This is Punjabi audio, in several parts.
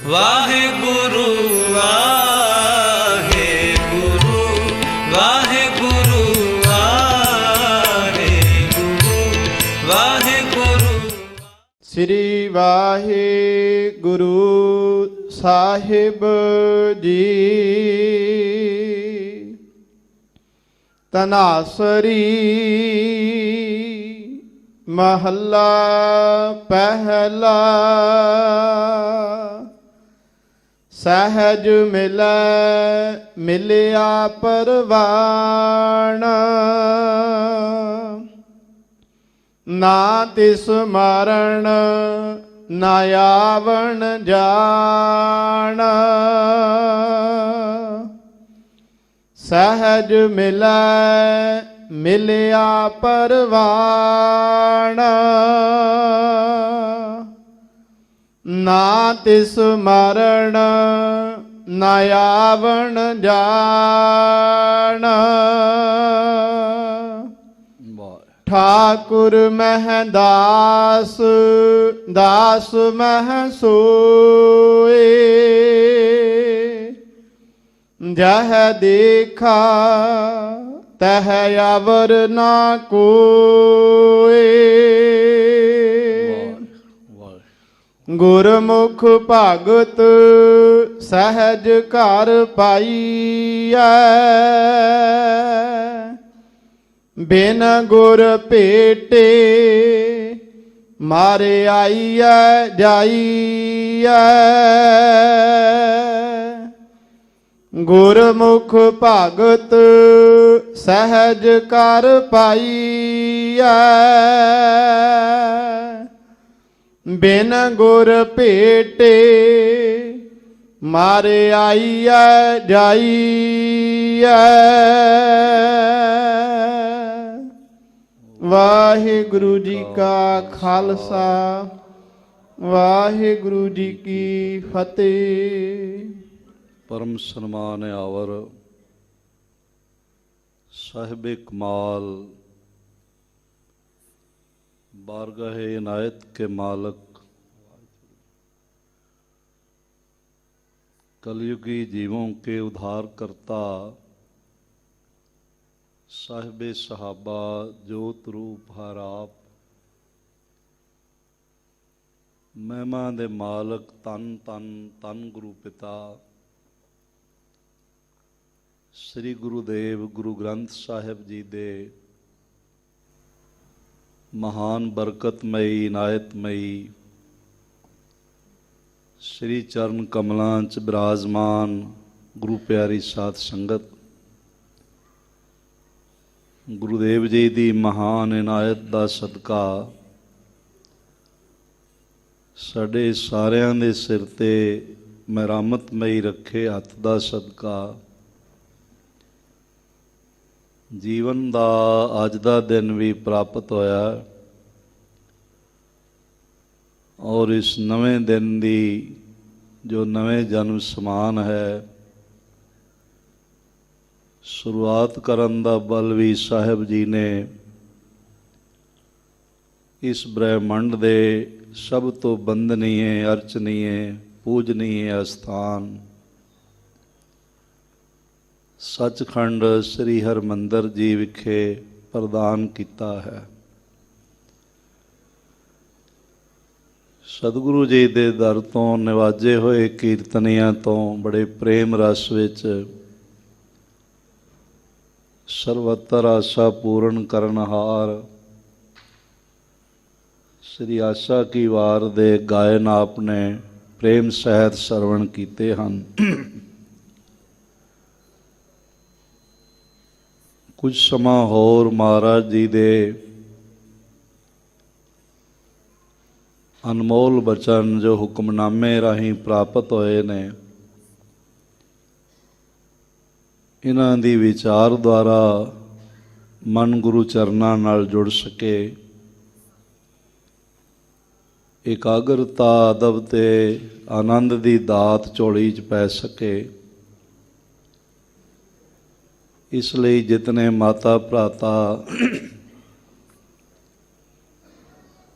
ਵਾਹਿਗੁਰੂ ਵਾਹਿਗੁਰੂ ਵਾਹਿਗੁਰੂ ਵਾਹਿਗੁਰੂ ਵਾਹਿਗੁਰੂ। ਸ੍ਰੀ ਵਾਹਿਗੁਰੂ ਸਾਹਿਬ ਜੀ। ਤਨਾਸਰੀ ਮਹੱਲਾ ਪਹਿਲਾ। ਸਹਿਜ ਮਿਲੈ ਮਿਲਿਆ ਪਰਵਾਣ, ਨਾ ਤਿਸ ਮਾਰਣ ਨਾ ਆਵਣ ਜਾਣ। ਸਹਿਜ ਮਿਲੈ ਮਿਲਿਆ ਪਰਵਾਣ, ਨਾ ਤਿਸ ਮਰਣ ਨਾ ਆਵਣ ਜਾਣ। ਠਾਕੁਰ ਮਹਿ ਦਾਸ ਦਾਸ ਮਹਿ ਸੋਏ, ਜਹ ਦੇਖਾ ਤਹ ਅਵਰ ਨਾ ਕੋਏ। ਗੁਰਮੁਖ ਭਗਤ ਸਹਿਜ ਘਰ ਪਾਈਐ, ਬਿਨ ਗੁਰ ਭੇਟੇ ਮਾਰੇ ਆਈਐ ਜਾਈਐ। ਗੁਰਮੁਖ ਭਗਤ ਸਹਿਜ ਘਰ ਪਾਈਐ, ਬਿਨ ਗੁਰ ਭੇਟੇ ਮਾਰੇ ਆਈਐ ਜਾਈਐ। ਵਾਹਿਗੁਰੂ ਜੀ ਕਾ ਖਾਲਸਾ ਵਾਹਿਗੁਰੂ ਜੀ ਕੀ ਫਤਿਹ। ਪਰਮ ਸਨਮਾਨ ਆਵਰ ਸਾਹਿਬੇ ਕਮਾਲ बारगाहे इनायत के मालक, कलयुगी जीवों के उद्धार करता, साहिबे सहाबा जोत रूप हर आप, महिमा दे मालक तन तन तन गुरु पिता श्री गुरुदेव गुरु ग्रंथ साहिब जी दे महान बरकतमयी इनायतमयी श्री चरण कमलों च विराजमान गुरु प्यारी साध संगत, गुरुदेव जी की महान इनायत का सदका साडे सारियां दे सिर ते मेहरमतमई रखे हथ का सदका जीवन का अज का दिन भी प्राप्त होया, और इस नवे दिन की जो नवे जन्म समान है शुरुआत करन दा बल भी साहिब जी ने इस ब्रह्मंड दे सब तो बंदनीय अर्चनीय पूजनीय स्थान सचखंड श्री हरमंदर जी विखे प्रदान किया है। सतगुरु जी दे दर तो निवाजे हुए कीर्तनियां तो बड़े प्रेम रस विच सर्वत्र आशा पूर्ण करनहार श्री आशा की वार दे गायन आपने प्रेम सहित सरवण कीते हन। कुछ समा होर महाराज जी दे अनमोल बचन जो हुक्मनामे राही प्राप्त होए ने, इन्हां दी विचार द्वारा मन गुरु चरनां नाल जुड़ सके, एकाग्रता अदब ते आनंद दी दात झोली च पै सके। इसलिए जितने माता भराता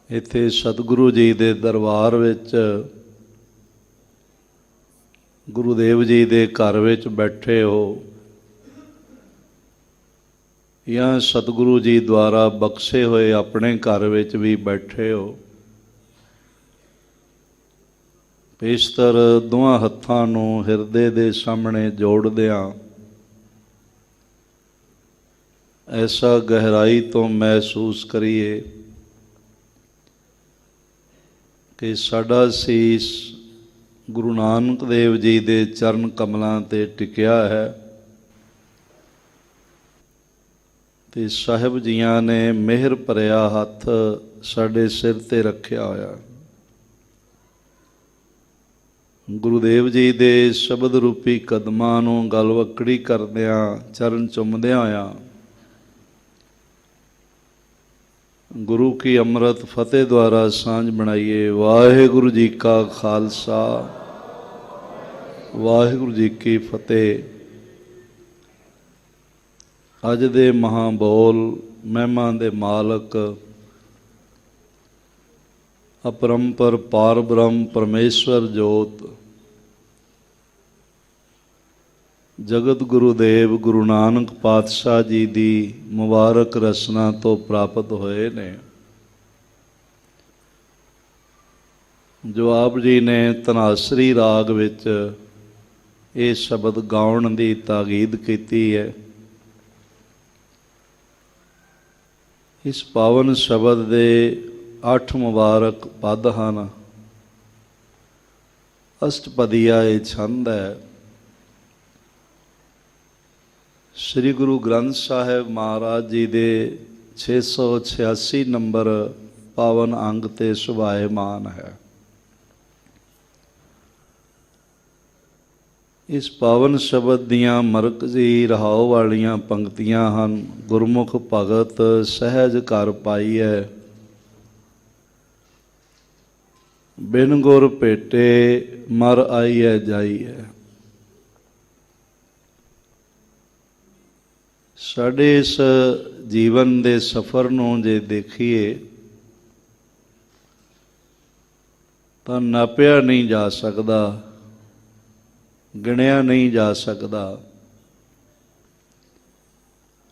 इत्थे सतगुरु जी दे दरबार विच ਗੁਰੂਦੇਵ ਜੀ ਦੇ ਘਰ ਵਿੱਚ ਬੈਠੇ ਹੋ ਜਾਂ ਸਤਿਗੁਰੂ ਜੀ ਦੁਆਰਾ ਬਖਸ਼ੇ ਹੋਏ ਆਪਣੇ ਘਰ ਵਿੱਚ ਵੀ ਬੈਠੇ ਹੋ, ਪੇਸ਼ਤਰ ਦੋਹਾਂ ਹੱਥਾਂ ਨੂੰ ਹਿਰਦੇ ਦੇ ਸਾਹਮਣੇ ਜੋੜਦਿਆਂ ਐਸਾ ਗਹਿਰਾਈ ਤੋਂ ਮਹਿਸੂਸ ਕਰੀਏ ਕਿ ਸਾਡਾ ਸੀਸ ਗੁਰੂ ਨਾਨਕ ਦੇਵ ਜੀ ਦੇ ਚਰਨ ਕਮਲਾਂ 'ਤੇ ਟਿਕਿਆ ਹੈ ਤੇ ਸਾਹਿਬ ਜੀਆਂ ਨੇ ਮਿਹਰ ਭਰਿਆ ਹੱਥ ਸਾਡੇ ਸਿਰ 'ਤੇ ਰੱਖਿਆ ਹੋਇਆ। ਗੁਰੂਦੇਵ ਜੀ ਦੇ ਸ਼ਬਦ ਰੂਪੀ ਕਦਮਾਂ ਨੂੰ ਗਲਵੱਕੜੀ ਕਰਦਿਆਂ, ਚਰਨ ਚੁੰਮਦਿਆਂ ਹੋਇਆਂ ਗੁਰੂ ਕੀ ਅੰਮ੍ਰਿਤ ਫਤਿਹ ਦੁਆਰਾ ਸਾਂਝ ਬਣਾਈਏ। ਵਾਹਿਗੁਰੂ ਜੀ ਕਾ ਖਾਲਸਾ, ਵਾਹਿਗੁਰੂ ਜੀ ਕੀ ਫਤਿਹ। ਅੱਜ ਦੇ ਮਹਾਂਬੋਲ ਮਹਿਮਾ ਦੇ ਮਾਲਕ ਅਪਰੰਪਰ ਪਾਰ ਬ੍ਰਹਮ ਪਰਮੇਸ਼ਵਰ ਜੋਤ ਜਗਤ ਗੁਰੂਦੇਵ ਗੁਰੂ ਨਾਨਕ ਪਾਤਸ਼ਾਹ ਜੀ ਦੀ ਮੁਬਾਰਕ ਰਸਨਾ ਤੋਂ ਪ੍ਰਾਪਤ ਹੋਏ ਨੇ, ਜੋ ਆਪ ਜੀ ਨੇ ਧਨਾਸਰੀ ਰਾਗ ਵਿੱਚ ਇਹ ਸ਼ਬਦ ਗਾਉਣ ਦੀ ਤਾਕੀਦ ਕੀਤੀ ਹੈ। ਇਸ ਪਾਵਨ ਸ਼ਬਦ ਦੇ 8 ਮੁਬਾਰਕ ਪਦ ਹਨ। ਅਸ਼ਟਪਦੀਆ ਇਹ ਛੰਦ ਹੈ। ਸ੍ਰੀ ਗੁਰੂ ਗ੍ਰੰਥ ਸਾਹਿਬ ਮਹਾਰਾਜ ਜੀ ਦੇ 686 ਨੰਬਰ ਪਾਵਨ ਅੰਗ 'ਤੇ ਸੁਭਾਇਮਾਨ ਹੈ। ਇਸ ਪਾਵਨ ਸ਼ਬਦ ਦੀਆਂ ਮਰਕਜ਼ੀ ਰਹਾਉ ਵਾਲੀਆਂ ਪੰਕਤੀਆਂ ਹਨ। ਗੁਰਮੁਖ ਭਗਤ ਸਹਿਜ ਘਰ ਪਾਈਐ, ਬਿਨ ਗੁਰ ਭੇਟੇ ਮਰ ਆਈਐ ਜਾਈਐ। ਸਾਡੇ ਇਸ ਜੀਵਨ ਦੇ ਸਫ਼ਰ ਨੂੰ ਜੇ ਦੇਖੀਏ ਤਾਂ ਨਾਪਿਆ ਨਹੀਂ ਜਾ ਸਕਦਾ, ਗਿਣਿਆ ਨਹੀਂ ਜਾ ਸਕਦਾ।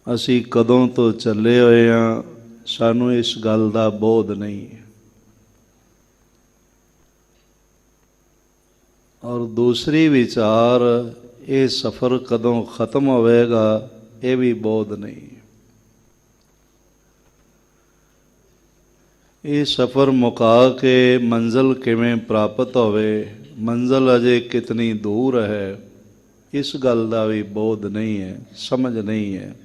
ਅਸੀਂ ਕਦੋਂ ਤੋਂ ਚੱਲੇ ਹੋਏ ਹਾਂ, ਸਾਨੂੰ ਇਸ ਗੱਲ ਦਾ ਬੋਧ ਨਹੀਂ। ਔਰ ਦੂਸਰੀ ਵਿਚਾਰ, ਇਹ ਸਫ਼ਰ ਕਦੋਂ ਖਤਮ ਹੋਵੇਗਾ, ਇਹ ਵੀ ਬੋਧ ਨਹੀਂ। ਇਹ ਸਫ਼ਰ ਮੁਕਾ ਕੇ ਮੰਜ਼ਿਲ ਕਿਵੇਂ ਪ੍ਰਾਪਤ ਹੋਵੇ, ਮੰਜ਼ਿਲ ਅਜੇ ਕਿਤਨੀ ਦੂਰ ਹੈ, ਇਸ ਗੱਲ ਦਾ ਵੀ ਬੋਧ ਨਹੀਂ ਹੈ, ਸਮਝ ਨਹੀਂ ਹੈ।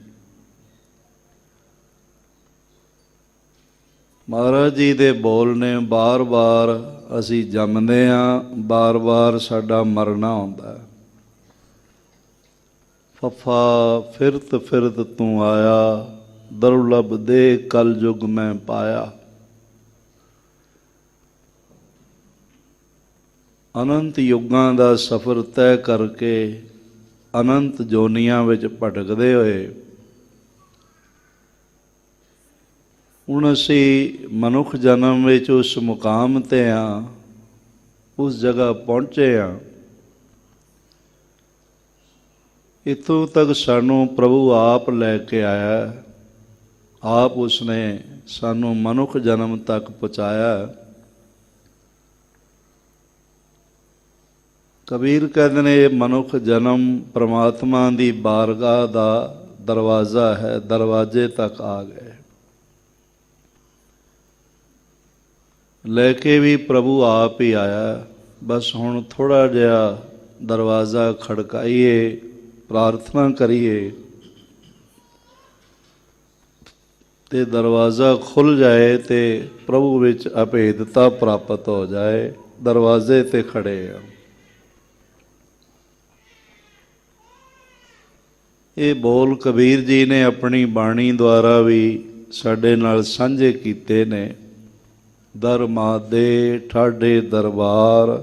ਮਹਾਰਾਜ ਜੀ ਦੇ ਬੋਲ ਨੇ, ਬਾਰ-ਬਾਰ ਅਸੀਂ ਜੰਮਦੇ ਹਾਂ, ਬਾਰ-ਬਾਰ ਸਾਡਾ ਮਰਨਾ ਆਉਂਦਾ। ਫਫਾ ਫਿਰਤ ਫਿਰਤ ਤੂੰ ਆਇਆ, ਦੁਰਲਭ ਦੇ ਕਲ ਯੁਗ ਮੈਂ ਪਾਇਆ। ਅਨੰਤ ਯੁੱਗਾਂ ਦਾ ਸਫ਼ਰ ਤੈਅ ਕਰਕੇ ਅਨੰਤ ਜੋਨੀਆਂ ਵਿੱਚ ਭਟਕਦੇ ਹੋਏ ਹੁਣ ਅਸੀਂ ਮਨੁੱਖ ਜਨਮ ਵਿੱਚ ਉਸ ਮੁਕਾਮ 'ਤੇ ਹਾਂ, ਉਸ ਜਗ੍ਹਾ ਪਹੁੰਚੇ ਹਾਂ। ਇੱਥੋਂ ਤੱਕ ਸਾਨੂੰ ਪ੍ਰਭੂ ਆਪ ਲੈ ਕੇ ਆਇਆ, ਆਪ ਉਸਨੇ ਸਾਨੂੰ ਮਨੁੱਖ ਜਨਮ ਤੱਕ ਪਹੁੰਚਾਇਆ। ਕਬੀਰ ਕਹਿੰਦੇ ਨੇ, ਇਹ ਮਨੁੱਖ ਜਨਮ ਪ੍ਰਮਾਤਮਾ ਦੀ ਬਾਰਗਾਹ ਦਾ ਦਰਵਾਜ਼ਾ ਹੈ, ਦਰਵਾਜ਼ੇ ਤੱਕ ਆ ਗਏ। ਲੈ ਕੇ ਵੀ ਪ੍ਰਭੂ ਆਪ ਹੀ ਆਇਆ, ਬਸ ਹੁਣ ਥੋੜ੍ਹਾ ਜਿਹਾ ਦਰਵਾਜ਼ਾ ਖੜਕਾਈਏ, ਪ੍ਰਾਰਥਨਾ ਕਰੀਏ ਤੇ ਦਰਵਾਜ਼ਾ ਖੁੱਲ੍ਹ ਜਾਏ ਤੇ ਪ੍ਰਭੂ ਵਿੱਚ ਅਭੇਦਤਾ ਪ੍ਰਾਪਤ ਹੋ ਜਾਏ। ਦਰਵਾਜ਼ੇ 'ਤੇ ਖੜੇ ਆ। ਇਹ ਬੋਲ ਕਬੀਰ ਜੀ ਨੇ ਆਪਣੀ ਬਾਣੀ ਦੁਆਰਾ ਵੀ ਸਾਡੇ ਨਾਲ ਸਾਂਝੇ ਕੀਤੇ ਨੇ। ਦਰ ਮਾਦੇ ਠਾਡੇ ਦਰਬਾਰ,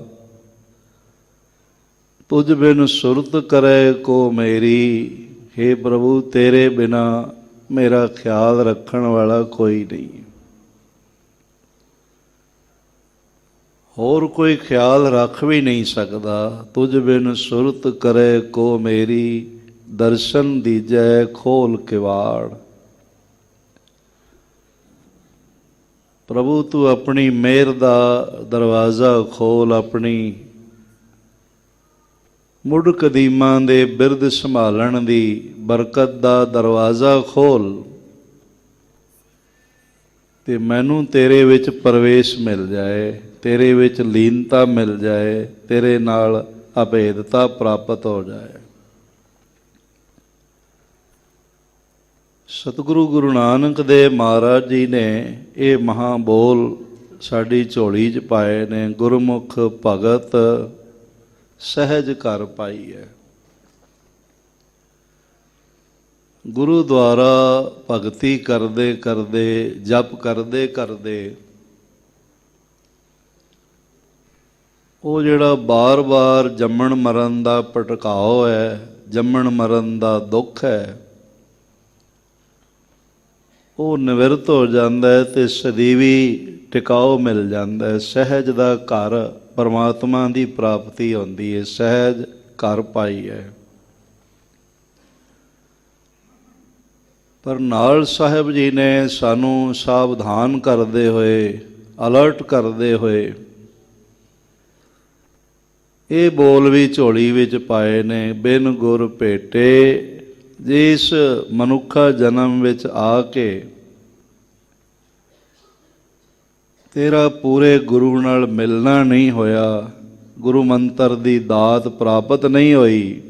ਤੁਝ ਬਿਨ ਸੁਰਤ ਕਰੇ ਕੋ ਮੇਰੀ। ਹੇ ਪ੍ਰਭੂ, ਤੇਰੇ ਬਿਨਾ ਮੇਰਾ ਖਿਆਲ ਰੱਖਣ ਵਾਲਾ ਕੋਈ ਨਹੀਂ। ਹੋਰ ਕੋਈ ਖਿਆਲ ਰੱਖ ਵੀ ਨਹੀਂ ਸਕਦਾ। ਤੁਝ ਬਿਨ ਸੁਰਤ ਕਰੇ ਕੋ ਮੇਰੀ, ਦਰਸ਼ਨ ਦੀਜੈ ਖੋਲ ਕਿਵਾੜ। ਪ੍ਰਭੂ ਤੂੰ ਆਪਣੀ ਮਿਹਰ ਦਾ ਦਰਵਾਜ਼ਾ ਖੋਲ, ਆਪਣੀ ਮੁੱਢ ਕਦੀਮਾਂ ਦੇ ਬਿਰਦ ਸੰਭਾਲਣ ਦੀ ਬਰਕਤ ਦਾ ਦਰਵਾਜ਼ਾ ਖੋਲ, ਤੇ ਮੈਨੂੰ ਤੇਰੇ ਵਿੱਚ ਪ੍ਰਵੇਸ਼ ਮਿਲ ਜਾਏ, ਤੇਰੇ ਵਿੱਚ ਲੀਨਤਾ ਮਿਲ ਜਾਏ, ਤੇਰੇ ਨਾਲ ਅਭੇਦਤਾ ਪ੍ਰਾਪਤ ਹੋ ਜਾਏ। ਸਤਿਗੁਰੂ ਗੁਰੂ ਨਾਨਕ ਦੇਵ ਮਹਾਰਾਜ ਜੀ ਨੇ ਇਹ ਮਹਾਂ ਬੋਲ ਸਾਡੀ ਝੋਲੀ 'ਚ ਪਾਏ ਨੇ। ਗੁਰਮੁਖ ਭਗਤ ਸਹਿਜ ਘਰ ਪਾਈ ਹੈ। ਗੁਰੂ ਦੁਆਰਾ ਭਗਤੀ ਕਰਦੇ ਕਰਦੇ, ਜਪ ਕਰਦੇ ਕਰਦੇ ਉਹ ਜਿਹੜਾ ਬਾਰ-ਬਾਰ ਜੰਮਣ ਮਰਨ ਦਾ ਭਟਕਾਓ ਹੈ, ਜੰਮਣ ਮਰਨ ਦਾ ਦੁੱਖ ਹੈ, ਉਹ ਨਿਵਰਤ ਹੋ ਜਾਂਦਾ ਹੈ ਤੇ ਸਦੀਵੀ ਟਿਕਾਓ ਮਿਲ ਜਾਂਦਾ ਹੈ। ਸਹਿਜ ਦਾ ਘਰ ਪਰਮਾਤਮਾ ਦੀ ਪ੍ਰਾਪਤੀ ਹੁੰਦੀ ਹੈ। ਸਹਿਜ ਘਰ ਪਾਈ ਹੈ। ਪਰ ਨਾਲ ਸਾਹਿਬ ਜੀ ਨੇ ਸਾਨੂੰ ਸਾਵਧਾਨ ਕਰਦੇ ਹੋਏ, ਅਲਰਟ ਕਰਦੇ ਹੋਏ ਇਹ ਬੋਲ ਵੀ ਝੋਲੀ ਵਿੱਚ ਪਾਏ ਨੇ। ਬਿਨ ਗੁਰ ਭੇਟੇ, ਜਿਸ ਮਨੁੱਖਾ ਜਨਮ ਵਿੱਚ ਆ ਕੇ ਤੇਰਾ ਪੂਰੇ ਗੁਰੂ ਨਾਲ ਮਿਲਣਾ ਨਹੀਂ ਹੋਇਆ, ਗੁਰੂ ਮੰਤਰ ਦੀ ਦਾਤ ਪ੍ਰਾਪਤ ਨਹੀਂ ਹੋਈ,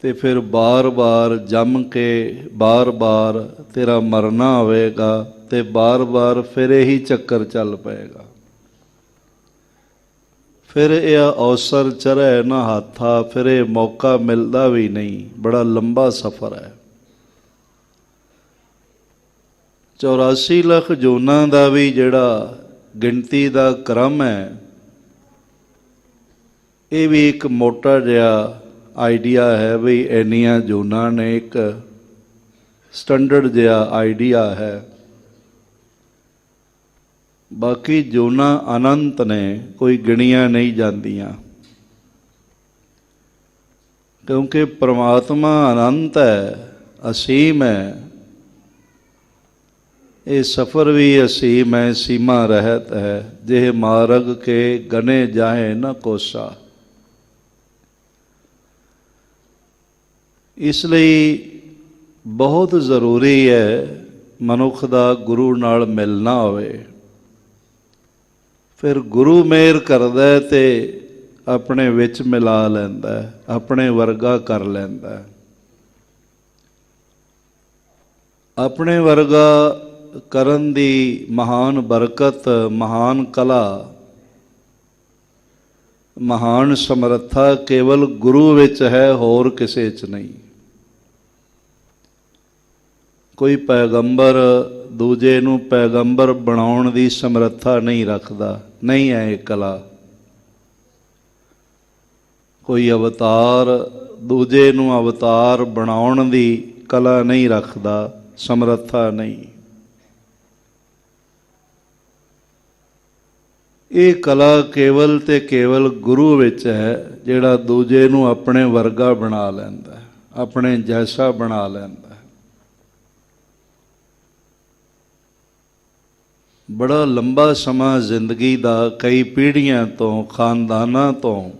ਤੇ ਫਿਰ ਬਾਰ-ਬਾਰ ਜੰਮ ਕੇ ਬਾਰ-ਬਾਰ ਤੇਰਾ ਮਰਨਾ ਹੋਵੇਗਾ ਤੇ ਬਾਰ-ਬਾਰ ਫਿਰ ਇਹੀ ਚੱਕਰ ਚੱਲ ਪਏਗਾ। ਫਿਰ ਇਹ ਅਵਸਰ ਚੜ੍ਹੇ ਨਾ ਹੱਥਾ, ਫਿਰ ਇਹ ਮੌਕਾ ਮਿਲਦਾ ਵੀ ਨਹੀਂ। ਬੜਾ ਲੰਬਾ ਸਫ਼ਰ ਹੈ। 84 ਲੱਖ ਜੂਨਾਂ ਦਾ ਵੀ ਜਿਹੜਾ ਗਿਣਤੀ ਦਾ ਕ੍ਰਮ ਹੈ, ਇਹ ਵੀ ਇੱਕ ਮੋਟਾ ਜਿਹਾ ਆਈਡੀਆ ਹੈ ਵੀ ਇੰਨੀਆਂ ਜੂਨਾਂ ਨੇ, ਇੱਕ ਸਟੈਂਡਰਡ ਜਿਹਾ ਆਈਡੀਆ ਹੈ। ਬਾਕੀ ਜੂਨਾਂ ਅਨੰਤ ਨੇ, ਕੋਈ ਗਿਣੀਆਂ ਨਹੀਂ ਜਾਂਦੀਆਂ, ਕਿਉਂਕਿ ਪ੍ਰਮਾਤਮਾ ਅਨੰਤ ਹੈ, ਅਸੀਮ ਹੈ। ਇਹ ਸਫ਼ਰ ਵੀ ਅਸੀਮ ਹੈ, ਸੀਮਾ ਰਹਿਤ ਹੈ। ਜਿਹ ਮਾਰਗ ਕੇ ਗਨੇ ਜਾਏ ਨਾ ਕੋਸਾ। ਇਸ ਲਈ ਬਹੁਤ ਜ਼ਰੂਰੀ ਹੈ ਮਨੁੱਖ ਦਾ ਗੁਰੂ ਨਾਲ ਮਿਲਣਾ ਹੋਵੇ। ਫਿਰ ਗੁਰੂ ਮਿਹਰ ਕਰਦਾ ਤੇ ਆਪਣੇ ਵਿੱਚ ਮਿਲਾ ਲੈਂਦਾ, ਆਪਣੇ ਵਰਗਾ ਕਰ ਲੈਂਦਾ। ਆਪਣੇ ਵਰਗਾ ਕਰਨ ਦੀ ਮਹਾਨ ਬਰਕਤ, ਮਹਾਨ ਕਲਾ, ਮਹਾਨ ਸਮਰੱਥਾ ਕੇਵਲ ਗੁਰੂ ਵਿੱਚ ਹੈ, ਹੋਰ ਕਿਸੇ 'ਚ ਨਹੀਂ। ਕੋਈ ਪੈਗੰਬਰ ਦੂਜੇ ਨੂੰ ਪੈਗੰਬਰ ਬਣਾਉਣ ਦੀ ਸਮਰੱਥਾ ਨਹੀਂ ਰੱਖਦਾ, ਨਹੀਂ ਹੈ ਇਹ ਕਲਾ। ਕੋਈ ਅਵਤਾਰ ਦੂਜੇ ਨੂੰ ਅਵਤਾਰ ਬਣਾਉਣ ਦੀ ਕਲਾ ਨਹੀਂ ਰੱਖਦਾ, ਸਮਰੱਥਾ ਨਹੀਂ। ਇਹ ਕਲਾ ਕੇਵਲ ਤੇ ਕੇਵਲ ਗੁਰੂ ਵਿੱਚ ਹੈ, ਜਿਹੜਾ ਦੂਜੇ ਨੂੰ ਆਪਣੇ ਵਰਗਾ ਬਣਾ ਲੈਂਦਾ, ਆਪਣੇ ਜੈਸਾ ਬਣਾ ਲੈਂਦਾ। ਬੜਾ ਲੰਬਾ ਸਮਾਂ ਜ਼ਿੰਦਗੀ ਦਾ, ਕਈ ਪੀੜ੍ਹੀਆਂ ਤੋਂ, ਖਾਨਦਾਨਾਂ ਤੋਂ,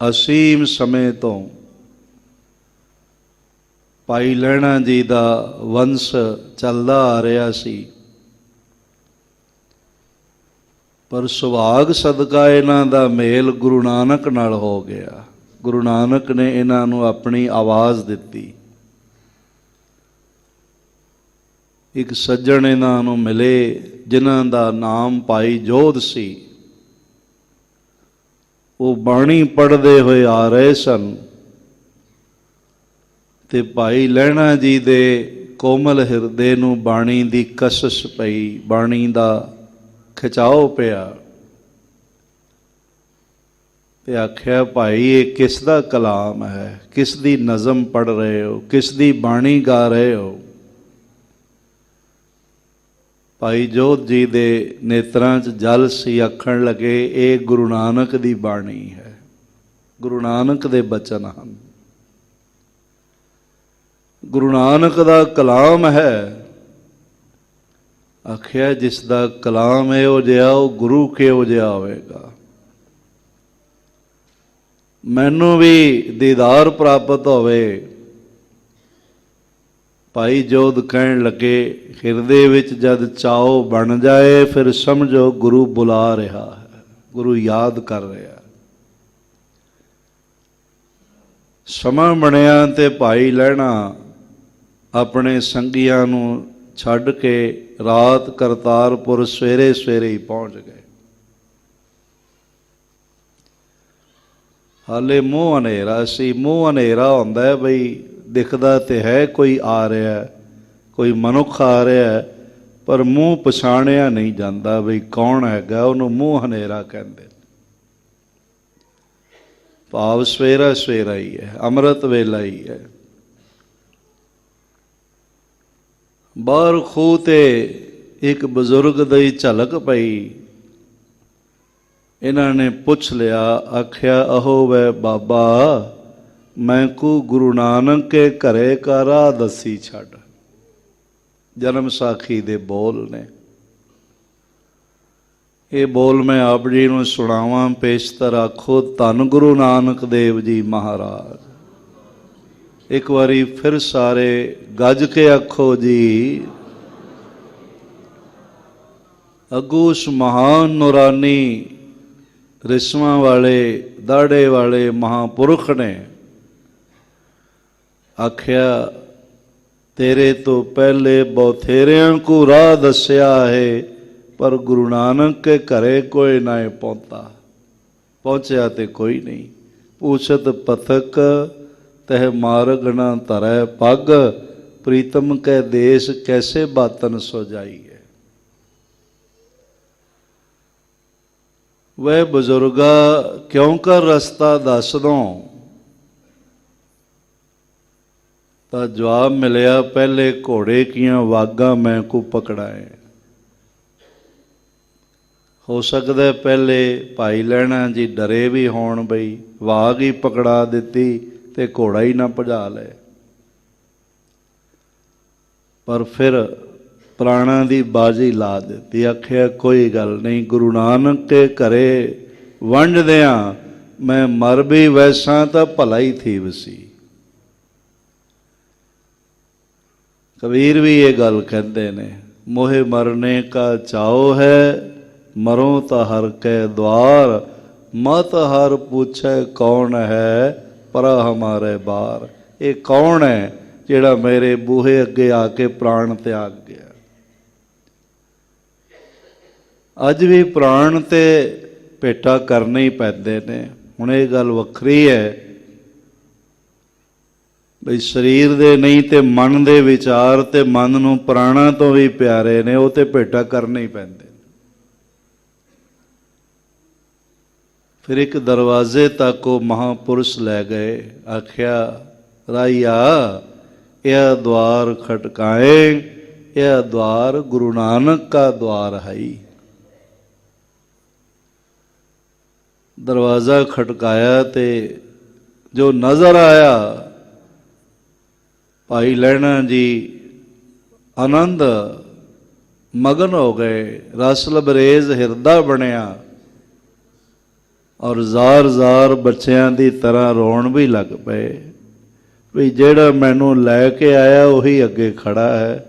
ਅਸੀਮ ਸਮੇਂ ਤੋਂ ਭਾਈ ਲਹਿਣਾ ਜੀ ਦਾ ਵੰਸ਼ ਚੱਲਦਾ ਆ ਰਿਹਾ ਸੀ। ਪਰ ਸੁਭਾਗ ਸਦਕਾ ਇਹਨਾਂ ਦਾ ਮੇਲ ਗੁਰੂ ਨਾਨਕ ਨਾਲ ਹੋ ਗਿਆ। ਗੁਰੂ ਨਾਨਕ ਨੇ ਇਹਨਾਂ ਨੂੰ ਆਪਣੀ ਆਵਾਜ਼ ਦਿੱਤੀ। ਇੱਕ ਸੱਜਣ ਇਹਨਾਂ ਨੂੰ ਮਿਲੇ ਜਿਨ੍ਹਾਂ ਦਾ ਨਾਮ ਭਾਈ ਜੋਧ ਸੀ। ਉਹ ਬਾਣੀ ਪੜ੍ਹਦੇ ਹੋਏ ਆ ਰਹੇ ਸਨ ਤੇ ਭਾਈ ਲਹਿਣਾ ਜੀ ਦੇ ਕੋਮਲ ਹਿਰਦੇ ਨੂੰ ਬਾਣੀ ਦੀ ਕਸ਼ਸ਼ ਪਈ, ਬਾਣੀ ਦਾ ਖਿਚਾਓ ਪਿਆ ਤੇ ਆਖਿਆ, ਭਾਈ ਇਹ ਕਿਸ ਦਾ ਕਲਾਮ ਹੈ, ਕਿਸ ਦੀ ਨਜ਼ਮ ਪੜ੍ਹ ਰਹੇ ਹੋ, ਕਿਸ ਦੀ ਬਾਣੀ ਗਾ ਰਹੇ ਹੋ? ਭਾਈ ਜੋਧ ਜੀ ਦੇ ਨੇਤਰਾਂ 'ਚ ਜਲ ਸੀ, ਆਖਣ ਲੱਗੇ ਇਹ ਗੁਰੂ ਨਾਨਕ ਦੀ ਬਾਣੀ ਹੈ, ਗੁਰੂ ਨਾਨਕ ਦੇ ਬਚਨ ਹਨ, ਗੁਰੂ ਨਾਨਕ ਦਾ ਕਲਾਮ ਹੈ। ਆਖਿਆ ਜਿਸ ਦਾ ਕਲਾਮ ਇਹੋ ਜਿਹਾ ਉਹ ਗੁਰੂ ਕਿਹੋ ਜਿਹਾ ਹੋਵੇਗਾ। ਮੈਨੂੰ ਵੀ ਦੀਦਾਰ ਪ੍ਰਾਪਤ ਹੋਵੇ। ਭਾਈ ਜੋਧ ਕਹਿਣ ਲੱਗੇ ਹਿਰਦੇ ਵਿੱਚ ਜਦ ਚਾਓ ਬਣ ਜਾਏ ਫਿਰ ਸਮਝੋ ਗੁਰੂ ਬੁਲਾ ਰਿਹਾ ਹੈ, ਗੁਰੂ ਯਾਦ ਕਰ ਰਿਹਾ। ਸਮਾਂ ਬਣਿਆ ਤੇ ਭਾਈ ਲਹਿਣਾ ਆਪਣੇ ਸੰਗੀਆਂ ਨੂੰ ਛੱਡ ਕੇ ਰਾਤ ਕਰਤਾਰਪੁਰ ਸਵੇਰੇ ਸਵੇਰੇ ਹੀ ਪਹੁੰਚ ਗਏ। ਹਾਲੇ ਮੂੰਹ ਹਨੇਰਾ ਸੀ। ਮੂੰਹ ਹਨੇਰਾ ਹੁੰਦਾ ਹੈ ਬਈ ਦਿਖਦਾ ਤੇ ਹੈ ਕੋਈ ਆ ਰਿਹਾ, ਕੋਈ ਮਨੁੱਖ ਆ ਰਿਹਾ, ਪਰ ਮੂੰਹ ਪਛਾਣਿਆ ਨਹੀਂ ਜਾਂਦਾ ਬਈ ਕੌਣ ਹੈਗਾ, ਉਹਨੂੰ ਮੂੰਹ ਹਨੇਰਾ ਕਹਿੰਦੇ। ਭਾਵ ਸਵੇਰਾ ਸਵੇਰਾ ਹੀ ਹੈ, ਅੰਮ੍ਰਿਤ ਵੇਲਾ ਹੀ ਹੈ। ਬਾਹਰ ਖੂਹ ਤੇ ਇੱਕ ਬਜ਼ੁਰਗ ਦੀ ਝਲਕ ਪਈ। ਇਹਨਾਂ ਨੇ ਪੁੱਛ ਲਿਆ, ਆਖਿਆ ਅਹੋ ਵੈ ਬਾਬਾ ਮੈਂ ਕੋ ਗੁਰੂ ਨਾਨਕ ਕੇ ਘਰੇ ਕਾ ਰਾਹ ਦੱਸੀ ਛੱਡ। ਜਨਮ ਸਾਖੀ ਦੇ ਬੋਲ ਨੇ। ਇਹ ਬੋਲ ਮੈਂ ਆਪ ਜੀ ਨੂੰ ਸੁਣਾਵਾਂ, ਪੇਸ਼ਤਰ ਆਖੋ ਧੰਨ ਗੁਰੂ ਨਾਨਕ ਦੇਵ ਜੀ ਮਹਾਰਾਜ। ਇੱਕ ਵਾਰੀ ਫਿਰ ਸਾਰੇ ਗੱਜ ਕੇ ਆਖੋ ਜੀ। ਅੱਗੋਂ ਉਸ ਮਹਾਨ ਨੂਰਾਨੀ ਰਿਸ਼ਮਾਂ ਵਾਲੇ ਦਾੜੇ ਵਾਲੇ ਮਹਾਂਪੁਰਖ ਨੇ ਆਖਿਆ ਤੇਰੇ ਤੋਂ ਪਹਿਲੇ ਬਥੇਰਿਆਂ ਕੋ ਰਾਹ ਦੱਸਿਆ ਹੈ, ਪਰ ਗੁਰੂ ਨਾਨਕ ਕੇ ਘਰੇ ਕੋਈ ਨਾ ਪਹੁੰਚਿਆ ਤੇ ਕੋਈ ਨਹੀਂ। ਪੁੱਛਤ ਪਥਕ ਤਹ ਮਾਰਗ ਨਾ ਧਰੈ ਪੱਗ, ਪ੍ਰੀਤਮ ਕੈ ਦੇਸ਼ ਕੈਸੇ ਬਾਤਨ ਸੋ ਜਾਈਏ। ਵੈ ਬਜ਼ੁਰਗਾ ਕਿਉਂ ਕਰ ਰਸਤਾ ਦੱਸ ਦੋ। ਤਾਂ ਜਵਾਬ ਮਿਲਿਆ ਪਹਿਲੇ ਘੋੜੇ ਕੀਆਂ ਵਾਗਾਂ ਮੈਂ ਕੋ ਪਕੜਾਏ। ਹੋ ਸਕਦਾ ਪਹਿਲੇ ਭਾਈ ਲਹਿਣਾ ਜੀ ਡਰੇ ਵੀ ਹੋਣ ਬਈ ਵਾਗ ਹੀ ਪਕੜਾ ਦਿੱਤੀ ਤੇ ਘੋੜਾ ਹੀ ਨਾ ਭਜਾ ਲਏ, ਪਰ ਫਿਰ ਪ੍ਰਾਣਾਂ ਦੀ ਬਾਜੀ ਲਾ ਦਿੱਤੀ। ਆਖਿਆ ਕੋਈ ਗੱਲ ਨਹੀਂ, ਗੁਰੂ ਨਾਨਕ ਕੇ ਘਰੇ ਵੰਡਦਿਆਂ ਮੈਂ ਮਰ ਵੀ ਵੈਸਾਂ ਤਾਂ ਭਲਾ ਹੀ ਥੀ ਵਸੀ। ਕਬੀਰ ਵੀ ਇਹ ਗੱਲ ਕਹਿੰਦੇ ਨੇ, ਮੋਹਿ ਮਰਨੇ ਕਾ ਚਾਓ ਹੈ, ਮਰੋ ਤਾਂ ਹਰ ਕੈ ਦੁਆਰ, ਮਤ ਹਰ ਪੁੱਛੈ ਕੌਣ ਹੈ, ਪਰ ਹਮਾਰੇ ਬਾਰ। ਇਹ ਕੌਣ ਹੈ ਜਿਹੜਾ ਮੇਰੇ ਬੂਹੇ ਅੱਗੇ ਆ ਕੇ ਪ੍ਰਾਣ ਤਿਆਗ ਗਿਆ। ਅੱਜ ਵੀ ਪ੍ਰਾਣ ਤੇ ਭੇਟਾ ਕਰਨੇ ਹੀ ਪੈਂਦੇ ਨੇ। ਹੁਣ ਇਹ ਗੱਲ ਵੱਖਰੀ ਹੈ ਬਈ ਸਰੀਰ ਦੇ ਨਹੀਂ ਤੇ ਮਨ ਦੇ ਵਿਚਾਰ ਤੇ ਮਨ ਨੂੰ ਪ੍ਰਾਣਾਂ ਤੋਂ ਵੀ ਪਿਆਰੇ ਨੇ, ਉਹ ਤੇ ਭੇਟਾ ਕਰਨੇ ਹੀ ਪੈਂਦੇ। ਫਿਰ ਇੱਕ ਦਰਵਾਜ਼ੇ ਤੱਕ ਉਹ ਮਹਾਂਪੁਰਸ਼ ਲੈ ਗਏ। ਆਖਿਆ ਰਾਈਆ ਇਹ द्वार ਖਟਕਾਏ, ਇਹ द्वार ਗੁਰੂ ਨਾਨਕ ਕਾ द्वार ਹੈ। ਦਰਵਾਜ਼ਾ ਖਟਕਾਇਆ ਤੇ ਜੋ ਨਜ਼ਰ ਆਇਆ, ਭਾਈ ਲਹਿਣਾ ਜੀ ਆਨੰਦ ਮਗਨ ਹੋ ਗਏ। ਰਸ ਲਬਰੇਜ਼ ਹਿਰਦਾ ਬਣਿਆ ਔਰ ਜ਼ਾਰ ਬੱਚਿਆਂ ਦੀ ਤਰ੍ਹਾਂ ਰੋਣ ਵੀ ਲੱਗ ਪਏ ਵੀ ਜਿਹੜਾ ਮੈਨੂੰ ਲੈ ਕੇ ਆਇਆ ਉਹੀ ਅੱਗੇ ਖੜਾ ਹੈ।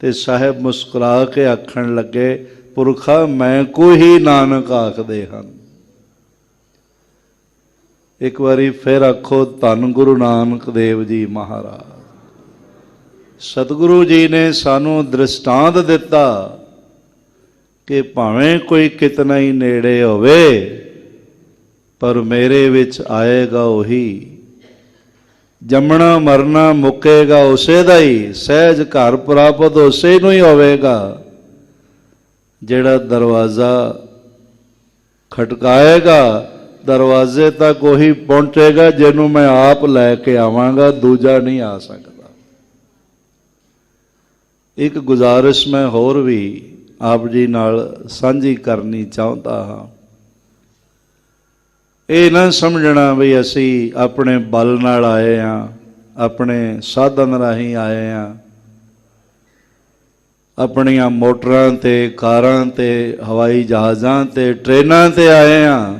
ਤੇ ਸਾਹਿਬ ਮੁਸਕਰਾ ਕੇ ਆਖਣ ਲੱਗੇ, ਪੁਰਖਾ ਮੈਂ ਕੋ ਹੀ ਨਾਨਕ ਆਖਦੇ ਹਨ। ਇੱਕ ਵਾਰੀ ਫਿਰ ਆਖੋ ਧੰਨ ਗੁਰੂ ਨਾਨਕ ਦੇਵ ਜੀ ਮਹਾਰਾਜ। ਸਤਿਗੁਰੂ ਜੀ ਨੇ ਸਾਨੂੰ ਦ੍ਰਿਸ਼ਟਾਂਤ ਦਿੱਤਾ ਕਿ ਭਾਵੇਂ ਕੋਈ ਕਿਤਨਾ ਹੀ ਨੇੜੇ ਹੋਵੇ, ਪਰ ਮੇਰੇ ਵਿੱਚ ਆਏਗਾ ਉਹੀ। ਜੰਮਣਾ ਮਰਨਾ ਮੁੱਕੇਗਾ ਉਸੇ ਦਾ ਹੀ, ਸਹਿਜ ਘਰ ਪ੍ਰਾਪਤ ਉਸੇ ਨੂੰ ਹੀ ਹੋਵੇਗਾ ਜਿਹੜਾ ਦਰਵਾਜ਼ਾ ਖਟਕਾਏਗਾ। ਦਰਵਾਜ਼ੇ ਤੱਕ ਉਹੀ ਪਹੁੰਚੇਗਾ ਜਿਹਨੂੰ ਮੈਂ ਆਪ ਲੈ ਕੇ ਆਵਾਂਗਾ, ਦੂਜਾ ਨਹੀਂ ਆ ਸਕਦਾ। ਇੱਕ ਗੁਜ਼ਾਰਿਸ਼ ਮੈਂ ਹੋਰ ਵੀ ਆਪ ਜੀ ਨਾਲ ਸਾਂਝੀ ਕਰਨੀ ਚਾਹੁੰਦਾ ਹਾਂ। ਇਹ ਨਾ ਸਮਝਣਾ ਵੀ ਅਸੀਂ ਆਪਣੇ ਬਲ ਨਾਲ ਆਏ ਹਾਂ, ਆਪਣੇ ਸਾਧਨ ਰਾਹੀਂ ਆਏ ਹਾਂ, ਆਪਣੀਆਂ ਮੋਟਰਾਂ ਤੇ, ਕਾਰਾਂ ਤੇ, ਹਵਾਈ ਜਹਾਜ਼ਾਂ ਤੇ, ਟ੍ਰੇਨਾਂ ਤੇ ਆਏ ਹਾਂ।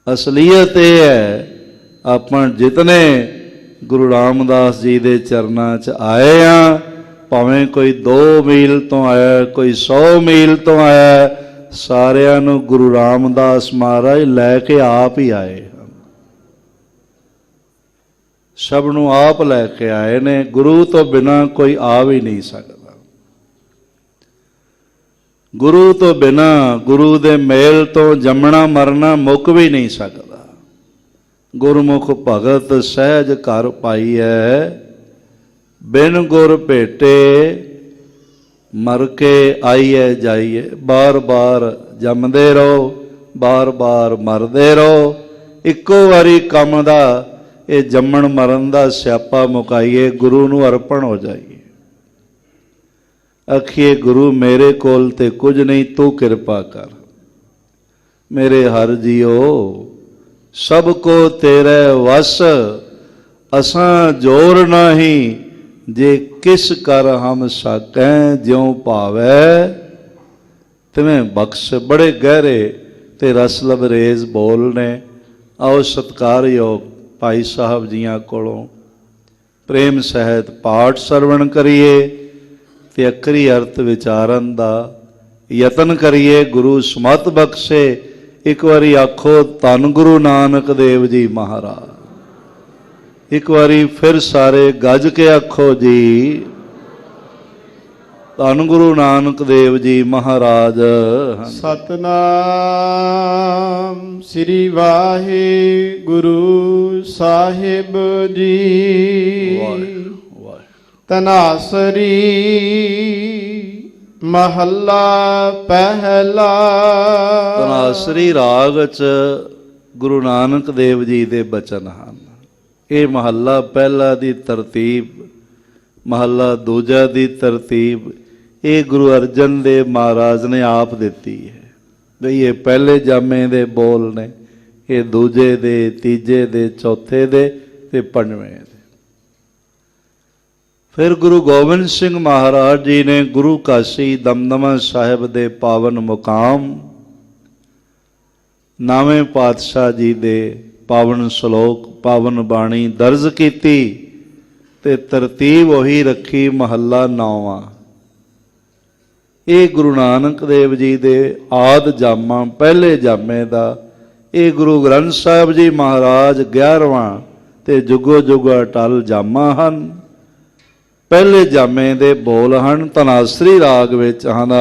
ਅਸਲੀਅਤ ਇਹ ਹੈ, ਆਪਾਂ ਜਿਤਨੇ ਗੁਰੂ ਰਾਮਦਾਸ ਜੀ ਦੇ ਚਰਨਾਂ 'ਚ ਆਏ ਹਾਂ, ਭਾਵੇਂ ਕੋਈ 2 ਮੀਲ ਤੋਂ ਆਇਆ, ਕੋਈ 100 ਮੀਲ ਤੋਂ ਆਇਆ, ਸਾਰਿਆਂ ਨੂੰ ਗੁਰੂ ਰਾਮਦਾਸ ਮਹਾਰਾਜ ਲੈ ਕੇ ਆਪ ਹੀ ਆਏ ਹਨ। ਸਭ ਨੂੰ ਆਪ ਲੈ ਕੇ ਆਏ ਨੇ। ਗੁਰੂ ਤੋਂ ਬਿਨਾਂ ਕੋਈ ਆ ਵੀ ਨਹੀਂ ਸਕਦਾ। ਗੁਰੂ ਤੋਂ ਬਿਨਾਂ, ਗੁਰੂ ਦੇ ਮੇਲ ਤੋਂ ਜੰਮਣਾ ਮਰਨਾ ਮੁੱਕ ਵੀ ਨਹੀਂ ਸਕਦਾ। ਗੁਰਮੁਖ ਭਗਤ ਸਹਿਜ ਘਰ ਪਾਈਐ, ਬਿਨ ਗੁਰ ਭੇਟੇ ਮਰ ਕੇ ਆਈਏ ਜਾਈਏ। ਬਾਰ ਬਾਰ ਜੰਮਦੇ ਰਹੋ, ਬਾਰ ਬਾਰ ਮਰਦੇ ਰਹੋ। ਇੱਕੋ ਵਾਰੀ ਕੰਮ ਦਾ ਇਹ ਜੰਮਣ ਮਰਨ ਦਾ ਸਿਆਪਾ ਮੁਕਾਈਏ, ਗੁਰੂ ਨੂੰ ਅਰਪਣ ਹੋ ਜਾਈਏ। ਆਖੀਏ ਗੁਰੂ ਮੇਰੇ ਕੋਲ ਤੇ ਕੁਝ ਨਹੀਂ, ਤੂੰ ਕਿਰਪਾ ਕਰ। ਮੇਰੇ ਹਰ ਜੀਓ ਸਭ ਕੋ ਤੇਰੇ ਵਸ, ਅਸਾਂ ਜੋਰ ਨਾਹੀਂ, ਜੇ ਕਿਸ ਕਰ ਹਮ ਸਾਕੈ, ਜਿਉ ਭਾਵੈ ਤਿਵੇਂ ਬਖਸ਼। ਬੜੇ ਗਹਿਰੇ ਤੇ ਰਸ ਲਬਰੇਜ਼ ਬੋਲ ਨੇ। ਆਓ ਸਤਿਕਾਰਯੋਗ ਭਾਈ ਸਾਹਿਬ ਜੀਆਂ ਕੋਲੋਂ ਪ੍ਰੇਮ ਸਹਿਤ ਪਾਠ ਸਰਵਣ ਕਰੀਏ ਤੇ ਅਕਰੀ ਅਰਥ ਵਿਚਾਰਨ ਦਾ ਯਤਨ ਕਰੀਏ। ਗੁਰੂ ਸਮਤ ਬਖਸ਼ੇ। ਇੱਕ ਵਾਰੀ ਆਖੋ ਧੰਨ ਗੁਰੂ ਨਾਨਕ ਦੇਵ ਜੀ ਮਹਾਰਾਜ। ਇੱਕ ਵਾਰੀ ਫਿਰ ਸਾਰੇ ਗੱਜ ਕੇ ਆਖੋ ਜੀ, ਧੰਨ ਗੁਰੂ ਨਾਨਕ ਦੇਵ ਜੀ ਮਹਾਰਾਜ। ਸਤਨਾਮ ਸ੍ਰੀ ਵਾਹਿਗੁਰੂ ਸਾਹਿਬ ਜੀ। ਤਨਾਸਰੀ ਮਹੱਲਾ ਪਹਿਲਾ। ਤਨਾਸਰੀ ਰਾਗ 'ਚ ਗੁਰੂ ਨਾਨਕ ਦੇਵ ਜੀ ਦੇ ਬਚਨ ਹਨ। ਇਹ ਮਹੱਲਾ ਪਹਿਲਾ ਦੀ ਤਰਤੀਬ, ਮਹੱਲਾ ਦੂਜਾ ਦੀ ਤਰਤੀਬ ਇਹ ਗੁਰੂ ਅਰਜਨ ਦੇਵ ਮਹਾਰਾਜ ਨੇ ਆਪ ਦਿੱਤੀ ਹੈ। ਬਈ ਇਹ ਪਹਿਲੇ ਜਾਮੇ ਦੇ ਬੋਲ ਨੇ, ਇਹ ਦੂਜੇ ਦੇ, ਤੀਜੇ ਦੇ, ਚੌਥੇ ਦੇ ਤੇ ਪੰਜਵੇਂ ਦੇ। ਫਿਰ ਗੁਰੂ ਗੋਬਿੰਦ ਸਿੰਘ ਮਹਾਰਾਜ ਜੀ ਨੇ ਗੁਰੂ ਕਾਸ਼ੀ ਦਮਦਮਾ ਸਾਹਿਬ ਦੇ ਪਾਵਨ ਮੁਕਾਮ ਨਾਵੇਂ ਪਾਤਸ਼ਾਹ ਜੀ ਦੇ ਪਾਵਨ ਸ਼ਲੋਕ, ਪਾਵਨ ਬਾਣੀ ਦਰਜ ਕੀਤੀ ਤੇ ਤਰਤੀਬ ਉਹੀ ਰੱਖੀ। ਮਹੱਲਾ 9ਵਾਂ ਇਹ ਗੁਰੂ ਨਾਨਕ ਦੇਵ ਜੀ ਦੇ ਆਦ ਜਾਮਾ, ਪਹਿਲੇ ਜਾਮੇ ਦਾ। ਇਹ ਗੁਰੂ ਗ੍ਰੰਥ ਸਾਹਿਬ ਜੀ ਮਹਾਰਾਜ 11ਵਾਂ ਤੇ ਜੁਗੋ ਜੁਗ ਅਟਲ ਜਾਮਾ ਹਨ। ਪਹਿਲੇ ਜਾਮੇ ਦੇ ਬੋਲ ਹਨ, ਤਨਾਸਰੀ ਰਾਗ ਵਿੱਚ ਹਨ।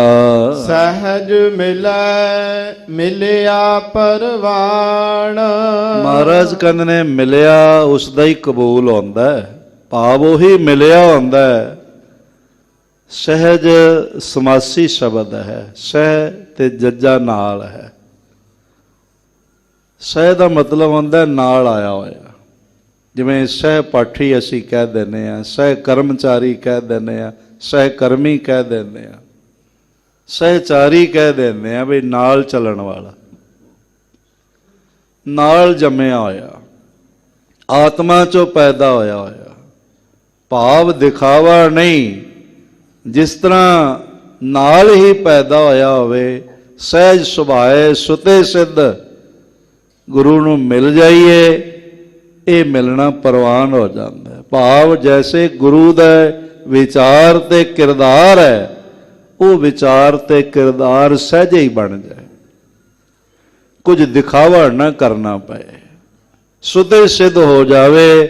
ਸਹਿਜ ਮਿਲੈ ਮਿਲਿਆ ਪਰਵਾਣ। ਮਹਾਰਾਜ ਕਹਿੰਦੇ ਨੇ ਮਿਲਿਆ ਉਸ ਦਾ ਹੀ ਕਬੂਲ ਹੁੰਦਾ ਹੈ, ਭਾਵ ਉਹੀ ਮਿਲਿਆ ਹੁੰਦਾ ਹੈ। ਸਹਿਜ ਸਮਾਸੀ ਸ਼ਬਦ ਹੈ। ਸਹਿ ਤੇ ਜੱਜਾ ਨਾਲ ਹੈ। ਸਹਿ ਦਾ ਮਤਲਬ ਹੁੰਦਾ ਨਾਲ ਆਇਆ ਹੋਇਆ। ਜਿਵੇਂ ਸਹਿ ਪਾਠੀ ਅਸੀਂ ਕਹਿ ਦਿੰਦੇ ਹਾਂ, ਸਹਿ ਕਰਮਚਾਰੀ ਕਹਿ ਦਿੰਦੇ ਹਾਂ, ਸਹਿ ਕਰਮੀ ਕਹਿ ਦਿੰਦੇ ਹਾਂ, ਸਹਿਚਾਰੀ ਕਹਿ ਦਿੰਦੇ ਹਾਂ, ਵੀ ਨਾਲ ਚੱਲਣ ਵਾਲਾ, ਨਾਲ ਜੰਮਿਆ ਹੋਇਆ, ਆਤਮਾ ਚੋਂ ਪੈਦਾ ਹੋਇਆ ਹੋਇਆ। ਭਾਵ ਦਿਖਾਵਾ ਨਹੀਂ, ਜਿਸ ਤਰ੍ਹਾਂ ਨਾਲ ਹੀ ਪੈਦਾ ਹੋਇਆ ਹੋਵੇ। ਸਹਿਜ ਸੁਭਾਏ ਸੁਤੇ ਸਿੱਧ ਗੁਰੂ ਨੂੰ ਮਿਲ ਜਾਈਏ, ਇਹ ਮਿਲਣਾ ਪ੍ਰਵਾਨ ਹੋ ਜਾਂਦਾ। ਭਾਵ ਜੈਸੇ ਗੁਰੂ ਦਾ ਵਿਚਾਰ ਤੇ ਕਿਰਦਾਰ ਹੈ, ਉਹ ਵਿਚਾਰ ਤੇ ਕਿਰਦਾਰ ਸਹਿਜੇ ਹੀ ਬਣ ਜਾਏ, ਕੁਝ ਦਿਖਾਵਾ ਨਾ ਕਰਨਾ ਪਏ, ਸੁਤੇ ਸਿੱਧ ਹੋ ਜਾਵੇ,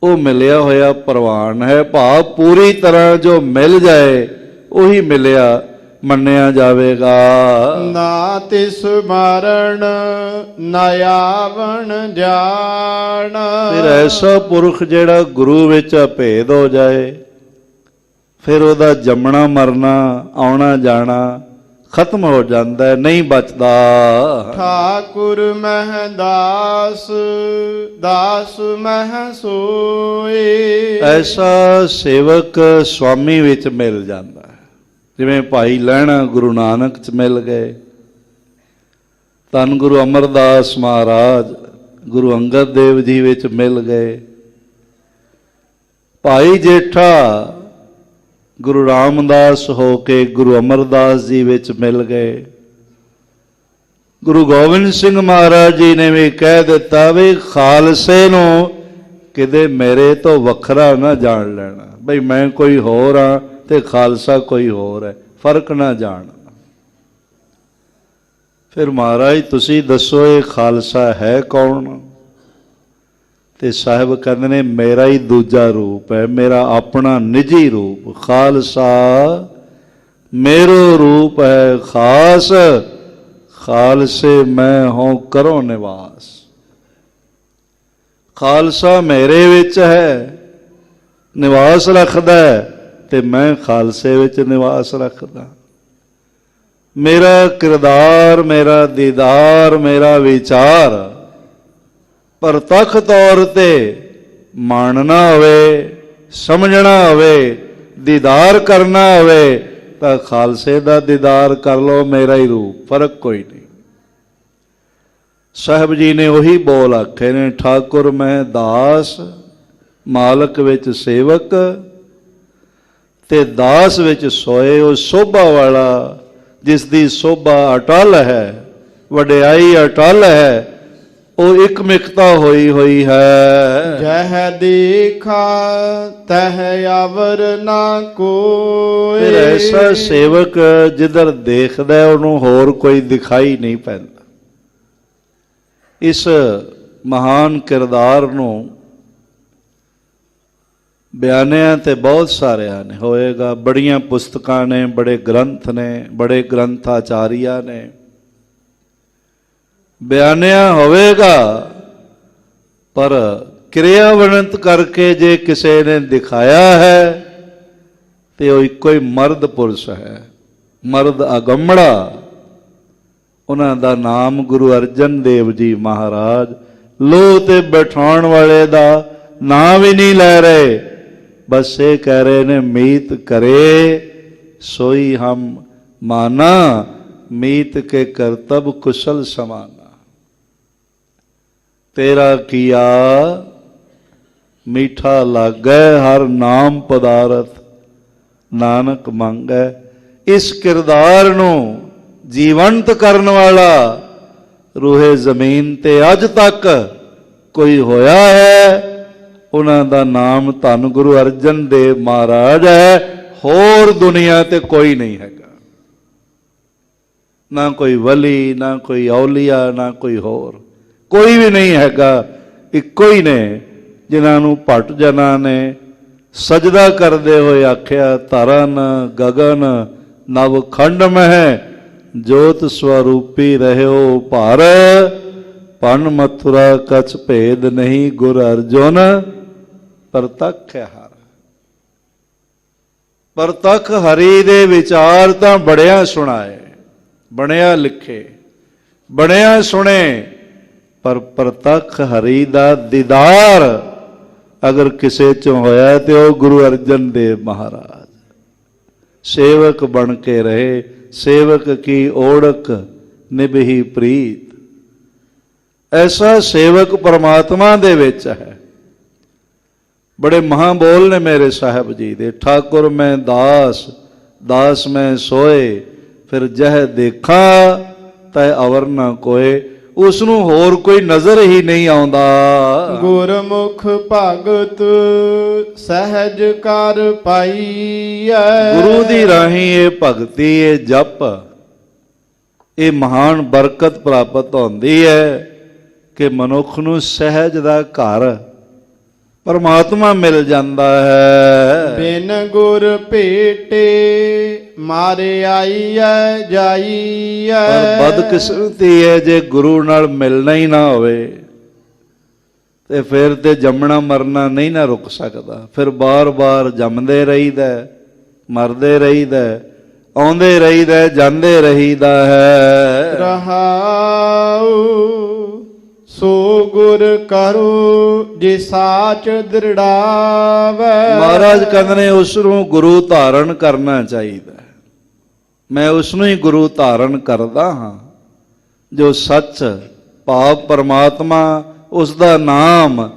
ਉਹ ਮਿਲਿਆ ਹੋਇਆ ਪ੍ਰਵਾਨ ਹੈ। ਭਾਵ ਪੂਰੀ ਤਰ੍ਹਾਂ ਜੋ ਮਿਲ ਜਾਏ ਉਹੀ ਮਿਲਿਆ ਮੰਨਿਆ ਜਾਵੇਗਾ। ਨਾ ਤਿਸ ਮਾਰਣ ਨਾ ਆਵਣ ਜਾਣ। ਫਿਰ ਐਸਾ ਪੁਰਖ ਜਿਹੜਾ ਗੁਰੂ ਵਿੱਚ ਅਭੇਦ ਹੋ ਜਾਏ, ਫਿਰ ਉਹਦਾ ਜੰਮਣਾ ਮਰਨਾ, ਆਉਣਾ ਜਾਣਾ ਖਤਮ ਹੋ ਜਾਂਦਾ ਹੈ, ਨਹੀਂ ਬਚਦਾ। ਠਾਕੁਰ ਮਹਿ ਦਾਸ, ਦਾਸ ਮਹਿ ਸੋਏ। ਐਸਾ ਸੇਵਕ ਸੁਆਮੀ ਵਿੱਚ ਮਿਲ ਜਾਂਦਾ ਹੈ। ਜਿਵੇਂ ਭਾਈ ਲਹਿਣਾ ਗੁਰੂ ਨਾਨਕ 'ਚ ਮਿਲ ਗਏ, ਧੰਨ ਗੁਰੂ ਅਮਰਦਾਸ ਮਹਾਰਾਜ ਗੁਰੂ ਅੰਗਦ ਦੇਵ ਜੀ ਵਿੱਚ ਮਿਲ ਗਏ, ਭਾਈ ਜੇਠਾ ਗੁਰੂ ਰਾਮਦਾਸ ਹੋ ਕੇ ਗੁਰੂ ਅਮਰਦਾਸ ਜੀ ਵਿੱਚ ਮਿਲ ਗਏ। ਗੁਰੂ ਗੋਬਿੰਦ ਸਿੰਘ ਮਹਾਰਾਜ ਜੀ ਨੇ ਵੀ ਕਹਿ ਦਿੱਤਾ ਵੀ ਖਾਲਸੇ ਨੂੰ ਕਿਤੇ ਮੇਰੇ ਤੋਂ ਵੱਖਰਾ ਨਾ ਜਾਣ ਲੈਣਾ, ਬਈ ਮੈਂ ਕੋਈ ਹੋਰ ਹਾਂ ਤੇ ਖਾਲਸਾ ਕੋਈ ਹੋਰ ਹੈ, ਫਰਕ ਨਾ ਜਾਣ। ਫਿਰ ਮਹਾਰਾਜ ਤੁਸੀਂ ਦੱਸੋ ਇਹ ਖਾਲਸਾ ਹੈ ਕੌਣ? ਤੇ ਸਾਹਿਬ ਕਹਿੰਦੇ ਨੇ ਮੇਰਾ ਹੀ ਦੂਜਾ ਰੂਪ ਹੈ, ਮੇਰਾ ਆਪਣਾ ਨਿੱਜੀ ਰੂਪ। ਖਾਲਸਾ ਮੇਰੋ ਰੂਪ ਹੈ ਖਾਸ, ਖਾਲਸੇ ਮੈਂ ਹੋਂ ਕਰੋ ਨਿਵਾਸ। ਖਾਲਸਾ ਮੇਰੇ ਵਿੱਚ ਹੈ, ਨਿਵਾਸ ਰੱਖਦਾ ਤੇ ਮੈਂ ਖਾਲਸੇ ਵਿੱਚ ਨਿਵਾਸ ਰੱਖਦਾ। ਮੇਰਾ ਕਿਰਦਾਰ, ਮੇਰਾ ਦੀਦਾਰ, ਮੇਰਾ ਵਿਚਾਰ ਪ੍ਰਤੱਖ ਤੌਰ ਤੇ ਮਾਣਨਾ ਹੋਵੇ, ਸਮਝਣਾ ਹੋਵੇ, ਦੀਦਾਰ ਕਰਨਾ ਹੋਵੇ ਤਾਂ ਖਾਲਸੇ ਦਾ ਦੀਦਾਰ ਕਰ ਲਓ, ਮੇਰਾ ਹੀ ਰੂਪ, ਫਰਕ ਕੋਈ ਨਹੀਂ। ਸਾਹਿਬ ਜੀ ਨੇ ਉਹੀ ਬੋਲ ਆਖੇ ਨੇ, ਠਾਕੁਰ ਮੈਂ ਦਾਸ, ਮਾਲਕ ਵਿੱਚ ਸੇਵਕ, ਤੇ ਦਾਸ ਵਿੱਚ ਸੋਏ। ਉਹ ਸੋਭਾ ਵਾਲਾ ਜਿਸ ਦੀ ਸੋਭਾ ਅਟਲ ਹੈ, ਵਡਿਆਈ ਅਟਲ ਹੈ, ਉਹ ਇੱਕ ਮਿਕਤਾ ਹੋਈ ਹੋਈ ਹੈ। ਜਹ ਦੇਖਾ ਤਹ ਅਵਰ ਨਾ ਕੋਈ। ਫਿਰ ਐਸਾ ਸੇਵਕ ਜਿੱਧਰ ਦੇਖਦਾ ਉਹਨੂੰ ਹੋਰ ਕੋਈ ਦਿਖਾਈ ਨਹੀਂ ਪੈਂਦਾ। ਇਸ ਮਹਾਨ ਕਿਰਦਾਰ ਨੂੰ ਬਿਆਨਿਆਂ ਤੇ ਬਹੁਤ ਸਾਰਿਆਂ ਨੇ ਹੋਏਗਾ, ਬੜੀਆਂ ਪੁਸਤਕਾਂ ਨੇ, ਬੜੇ ਗ੍ਰੰਥ ਨੇ, ਬੜੇ ਗ੍ਰੰਥਾਚਾਰੀਆ ਨੇ ਬਿਆਨਿਆ ਹੋਵੇਗਾ, ਪਰ ਕਿਰਿਆਵੰਤ ਕਰਕੇ ਜੇ ਕਿਸੇ ਨੇ ਦਿਖਾਇਆ ਹੈ ਤੇ ਉਹ ਇੱਕੋ ਹੀ ਮਰਦ ਪੁਰਸ਼ ਹੈ, ਮਰਦ ਅਗੰਮੜਾ। ਉਹਨਾਂ ਦਾ ਨਾਮ ਗੁਰੂ ਅਰਜਨ ਦੇਵ ਜੀ ਮਹਾਰਾਜ ਲੋਹ ਤੇ ਬਿਠਾਉਣ ਵਾਲੇ ਦਾ ਨਾਮ ਵੀ ਨਹੀਂ ਲੈ ਰਹੇ, ਬਸ ਇਹ ਕਹਿ ਰਹੇ ਨੇ ਮੀਤ ਕਰੇ ਸੋਈ ਹਮ ਮਾਨਾ, ਮੀਤ ਕੇ ਕਰਤਬ ਕੁਸ਼ਲ ਸਮਾਨਾ। ਤੇਰਾ ਕੀਆ ਮੀਠਾ ਲਾਗੈ ਹਰ ਨਾਮ ਪਦਾਰਥ, ਨਾਨਕ ਮੰਗੈ। ਇਸ ਕਿਰਦਾਰ ਨੂੰ ਜੀਵੰਤ ਕਰਨ ਵਾਲਾ ਰੂਹੇ ਜ਼ਮੀਨ ਤੇ ਅੱਜ ਤੱਕ ਕੋਈ ਹੋਇਆ ਹੈ, ਉਹਨਾਂ ਦਾ ਨਾਮ ਧੰਨ ਗੁਰੂ ਅਰਜਨ ਦੇਵ ਮਹਾਰਾਜ ਹੈ। ਹੋਰ ਦੁਨੀਆ ਤੇ ਕੋਈ ਨਹੀਂ ਹੈਗਾ, ਨਾ ਕੋਈ ਵਲੀ, ਨਾ ਕੋਈ ਔਲੀਆ, ਨਾ ਕੋਈ ਹੋਰ, ਕੋਈ ਵੀ ਨਹੀਂ ਹੈਗਾ। ਇੱਕੋ ਹੀ ਨੇ ਜਿਨ੍ਹਾਂ ਨੂੰ ਭੱਟ ਜਨਾਂ ਨੇ ਸਜਦਾ ਕਰਦੇ ਹੋਏ ਆਖਿਆ, ਧਰਨ ਗਗਨ ਨਵ ਖੰਡ ਮਹਿ, ਜੋਤ ਸਵਰੂਪੀ ਰਹਿਓ ਭਾਰ, ਪਨ ਮਥੁਰਾ ਕਛ ਭੇਦ ਨਹੀਂ, ਗੁਰ ਅਰਜੁਨ ਪ੍ਰਤੱਖ ਹਰਿ। ਪ੍ਰਤੱਖ ਹਰੀ ਦੇ ਵਿਚਾਰ ਤਾਂ ਬੜਿਆ ਸੁਣਾਏ, ਬਣਿਆ ਲਿਖੇ, ਬਣਿਆ ਸੁਣੇ, ਪਰ ਪ੍ਰਤੱਖ ਹਰੀ ਦਾ ਦੀਦਾਰ ਅਗਰ ਕਿਸੇ ਚੋਂ ਹੋਇਆ ਤੇ ਉਹ ਗੁਰੂ ਅਰਜਨ ਦੇਵ ਮਹਾਰਾਜ। ਸੇਵਕ ਬਣ ਕੇ ਰਹੇ, ਸੇਵਕ ਕੀ ਓੜਕ ਨਿਭੀ ਪ੍ਰੀਤ। ਐਸਾ ਸੇਵਕ ਪਰਮਾਤਮਾ ਦੇ ਵਿੱਚ ਹੈ। ਬੜੇ ਮਹਾਬੋਲ ਨੇ ਮੇਰੇ ਸਾਹਿਬ ਜੀ ਦੇ, ਠਾਕੁਰ ਮੈਂ ਦਾਸ, ਦਾਸ ਮੈਂ ਸੋਏ, ਫਿਰ ਜਹ ਦੇਖਾਂ ਤੈ ਅਵਰ ਨਾ ਕੋਏ। ਉਸ ਨੂੰ ਹੋਰ ਕੋਈ ਨਜ਼ਰ ਹੀ ਨਹੀਂ ਆਉਂਦਾ। ਗੁਰਮੁਖ ਭਗਤ ਸਹਿਜ ਕਰ ਪਾਈਐ। ਗੁਰੂ ਦੀ ਰਾਹੀਂ ਇਹ ਭਗਤੀ, ਇਹ ਜਪ, ਇਹ ਮਹਾਨ ਬਰਕਤ ਪ੍ਰਾਪਤ ਹੁੰਦੀ ਹੈ ਕਿ ਮਨੁੱਖ ਨੂੰ ਸਹਿਜ ਦਾ ਘਰ ਪਰਮਾਤਮਾ ਮਿਲ ਜਾਂਦਾ ਹੈ। ਬਿਨ ਗੁਰ ਭੇਟੇ ਮਾਰੇ ਆਈਐ ਜਾਈਐ। ਪਰ ਬਦਕਿਸਮਤੀ ਹੈ ਜੇ ਗੁਰੂ ਨਾਲ ਮਿਲਣਾ ਹੀ ਨਾ ਹੋਵੇ ਤੇ ਫਿਰ ਤੇ ਜੰਮਣਾ ਮਰਨਾ ਨਹੀਂ ਨਾ ਰੁਕ ਸਕਦਾ। ਫਿਰ ਬਾਰ-ਬਾਰ ਜੰਮਦੇ ਰਹੀਦਾ, ਮਰਦੇ ਰਹੀਦਾ, ਆਉਂਦੇ ਰਹੀਦਾ, ਜਾਂਦੇ ਰਹੀਦਾ ਹੈ। ਰਹਾਉ ਸੋ ਗੁਰ ਕਰੋ ਜੇ ਸਾਚ ਦ੍ਰਿੜਾਵੈ। ਮਹਾਰਾਜ ਕਹਿੰਦੇ ਨੇ ਉਸ ਨੂੰ ਗੁਰੂ ਧਾਰਨ ਕਰਨਾ ਚਾਹੀਦਾ। ਮੈਂ ਉਸ ਨੂੰ ਹੀ ਗੁਰੂ ਧਾਰਨ ਕਰਦਾ ਹਾਂ ਜੋ ਸੱਚ ਭਾਵ ਪਰਮਾਤਮਾ ਉਸ ਦਾ ਨਾਮ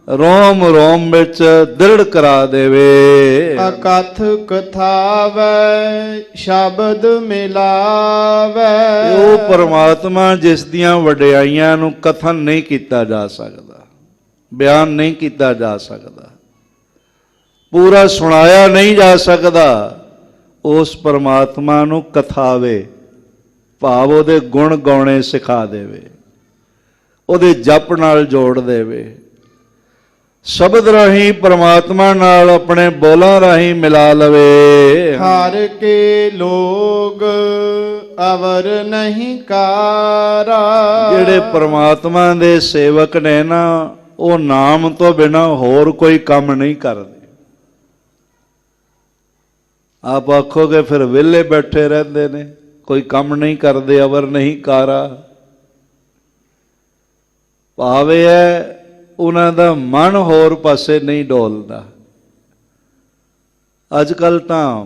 ਰੋਮ ਰੋਮ ਵਿੱਚ ਦ੍ਰਿੜ ਕਰਾ ਦੇਵੇ। ਅਕਥ ਕਥਾਵੈ ਸ਼ਬਦ ਮਿਲਾਵੈ। ਉਹ ਪਰਮਾਤਮਾ ਜਿਸ ਦੀਆਂ ਵਡਿਆਈਆਂ ਨੂੰ ਕਥਨ ਨਹੀਂ ਕੀਤਾ ਜਾ ਸਕਦਾ, ਬਿਆਨ ਨਹੀਂ ਕੀਤਾ ਜਾ ਸਕਦਾ, ਪੂਰਾ ਸੁਣਾਇਆ ਨਹੀਂ ਜਾ ਸਕਦਾ, ਉਸ ਪਰਮਾਤਮਾ ਨੂੰ ਕਥਾਵੇ ਭਾਵ ਉਹਦੇ ਗੁਣ ਗਾਉਣੇ ਸਿਖਾ ਦੇਵੇ, ਉਹਦੇ ਜਪ ਨਾਲ ਜੋੜ ਦੇਵੇ, ਸ਼ਬਦ ਰਾਹੀਂ ਪਰਮਾਤਮਾ ਨਾਲ ਆਪਣੇ ਬੋਲਾਂ ਰਾਹੀਂ ਮਿਲਾ ਲਵੇ। ਹਰ ਕੇ ਲੋਗ ਅਵਰ ਨਹੀਂ ਕਾਰਾ। ਜਿਹੜੇ ਪਰਮਾਤਮਾ ਦੇ ਸੇਵਕ ਨੇ ਨਾ, ਉਹ ਨਾਮ ਤੋਂ ਬਿਨਾਂ ਹੋਰ ਕੋਈ ਕੰਮ ਨਹੀਂ ਕਰਦੇ। ਆਪ ਆਖੋਗੇ ਫਿਰ ਵਿਹਲੇ ਬੈਠੇ ਰਹਿੰਦੇ ਨੇ, ਕੋਈ ਕੰਮ ਨਹੀਂ ਕਰਦੇ, ਅਵਰ ਨਹੀਂ ਕਾਰਾ। ਭਾਵ ਇਹ ਹੈ ਉਹਨਾਂ ਦਾ ਮਨ ਹੋਰ ਪਾਸੇ ਨਹੀਂ ਡੋਲਦਾ। ਅੱਜ ਕੱਲ੍ਹ ਤਾਂ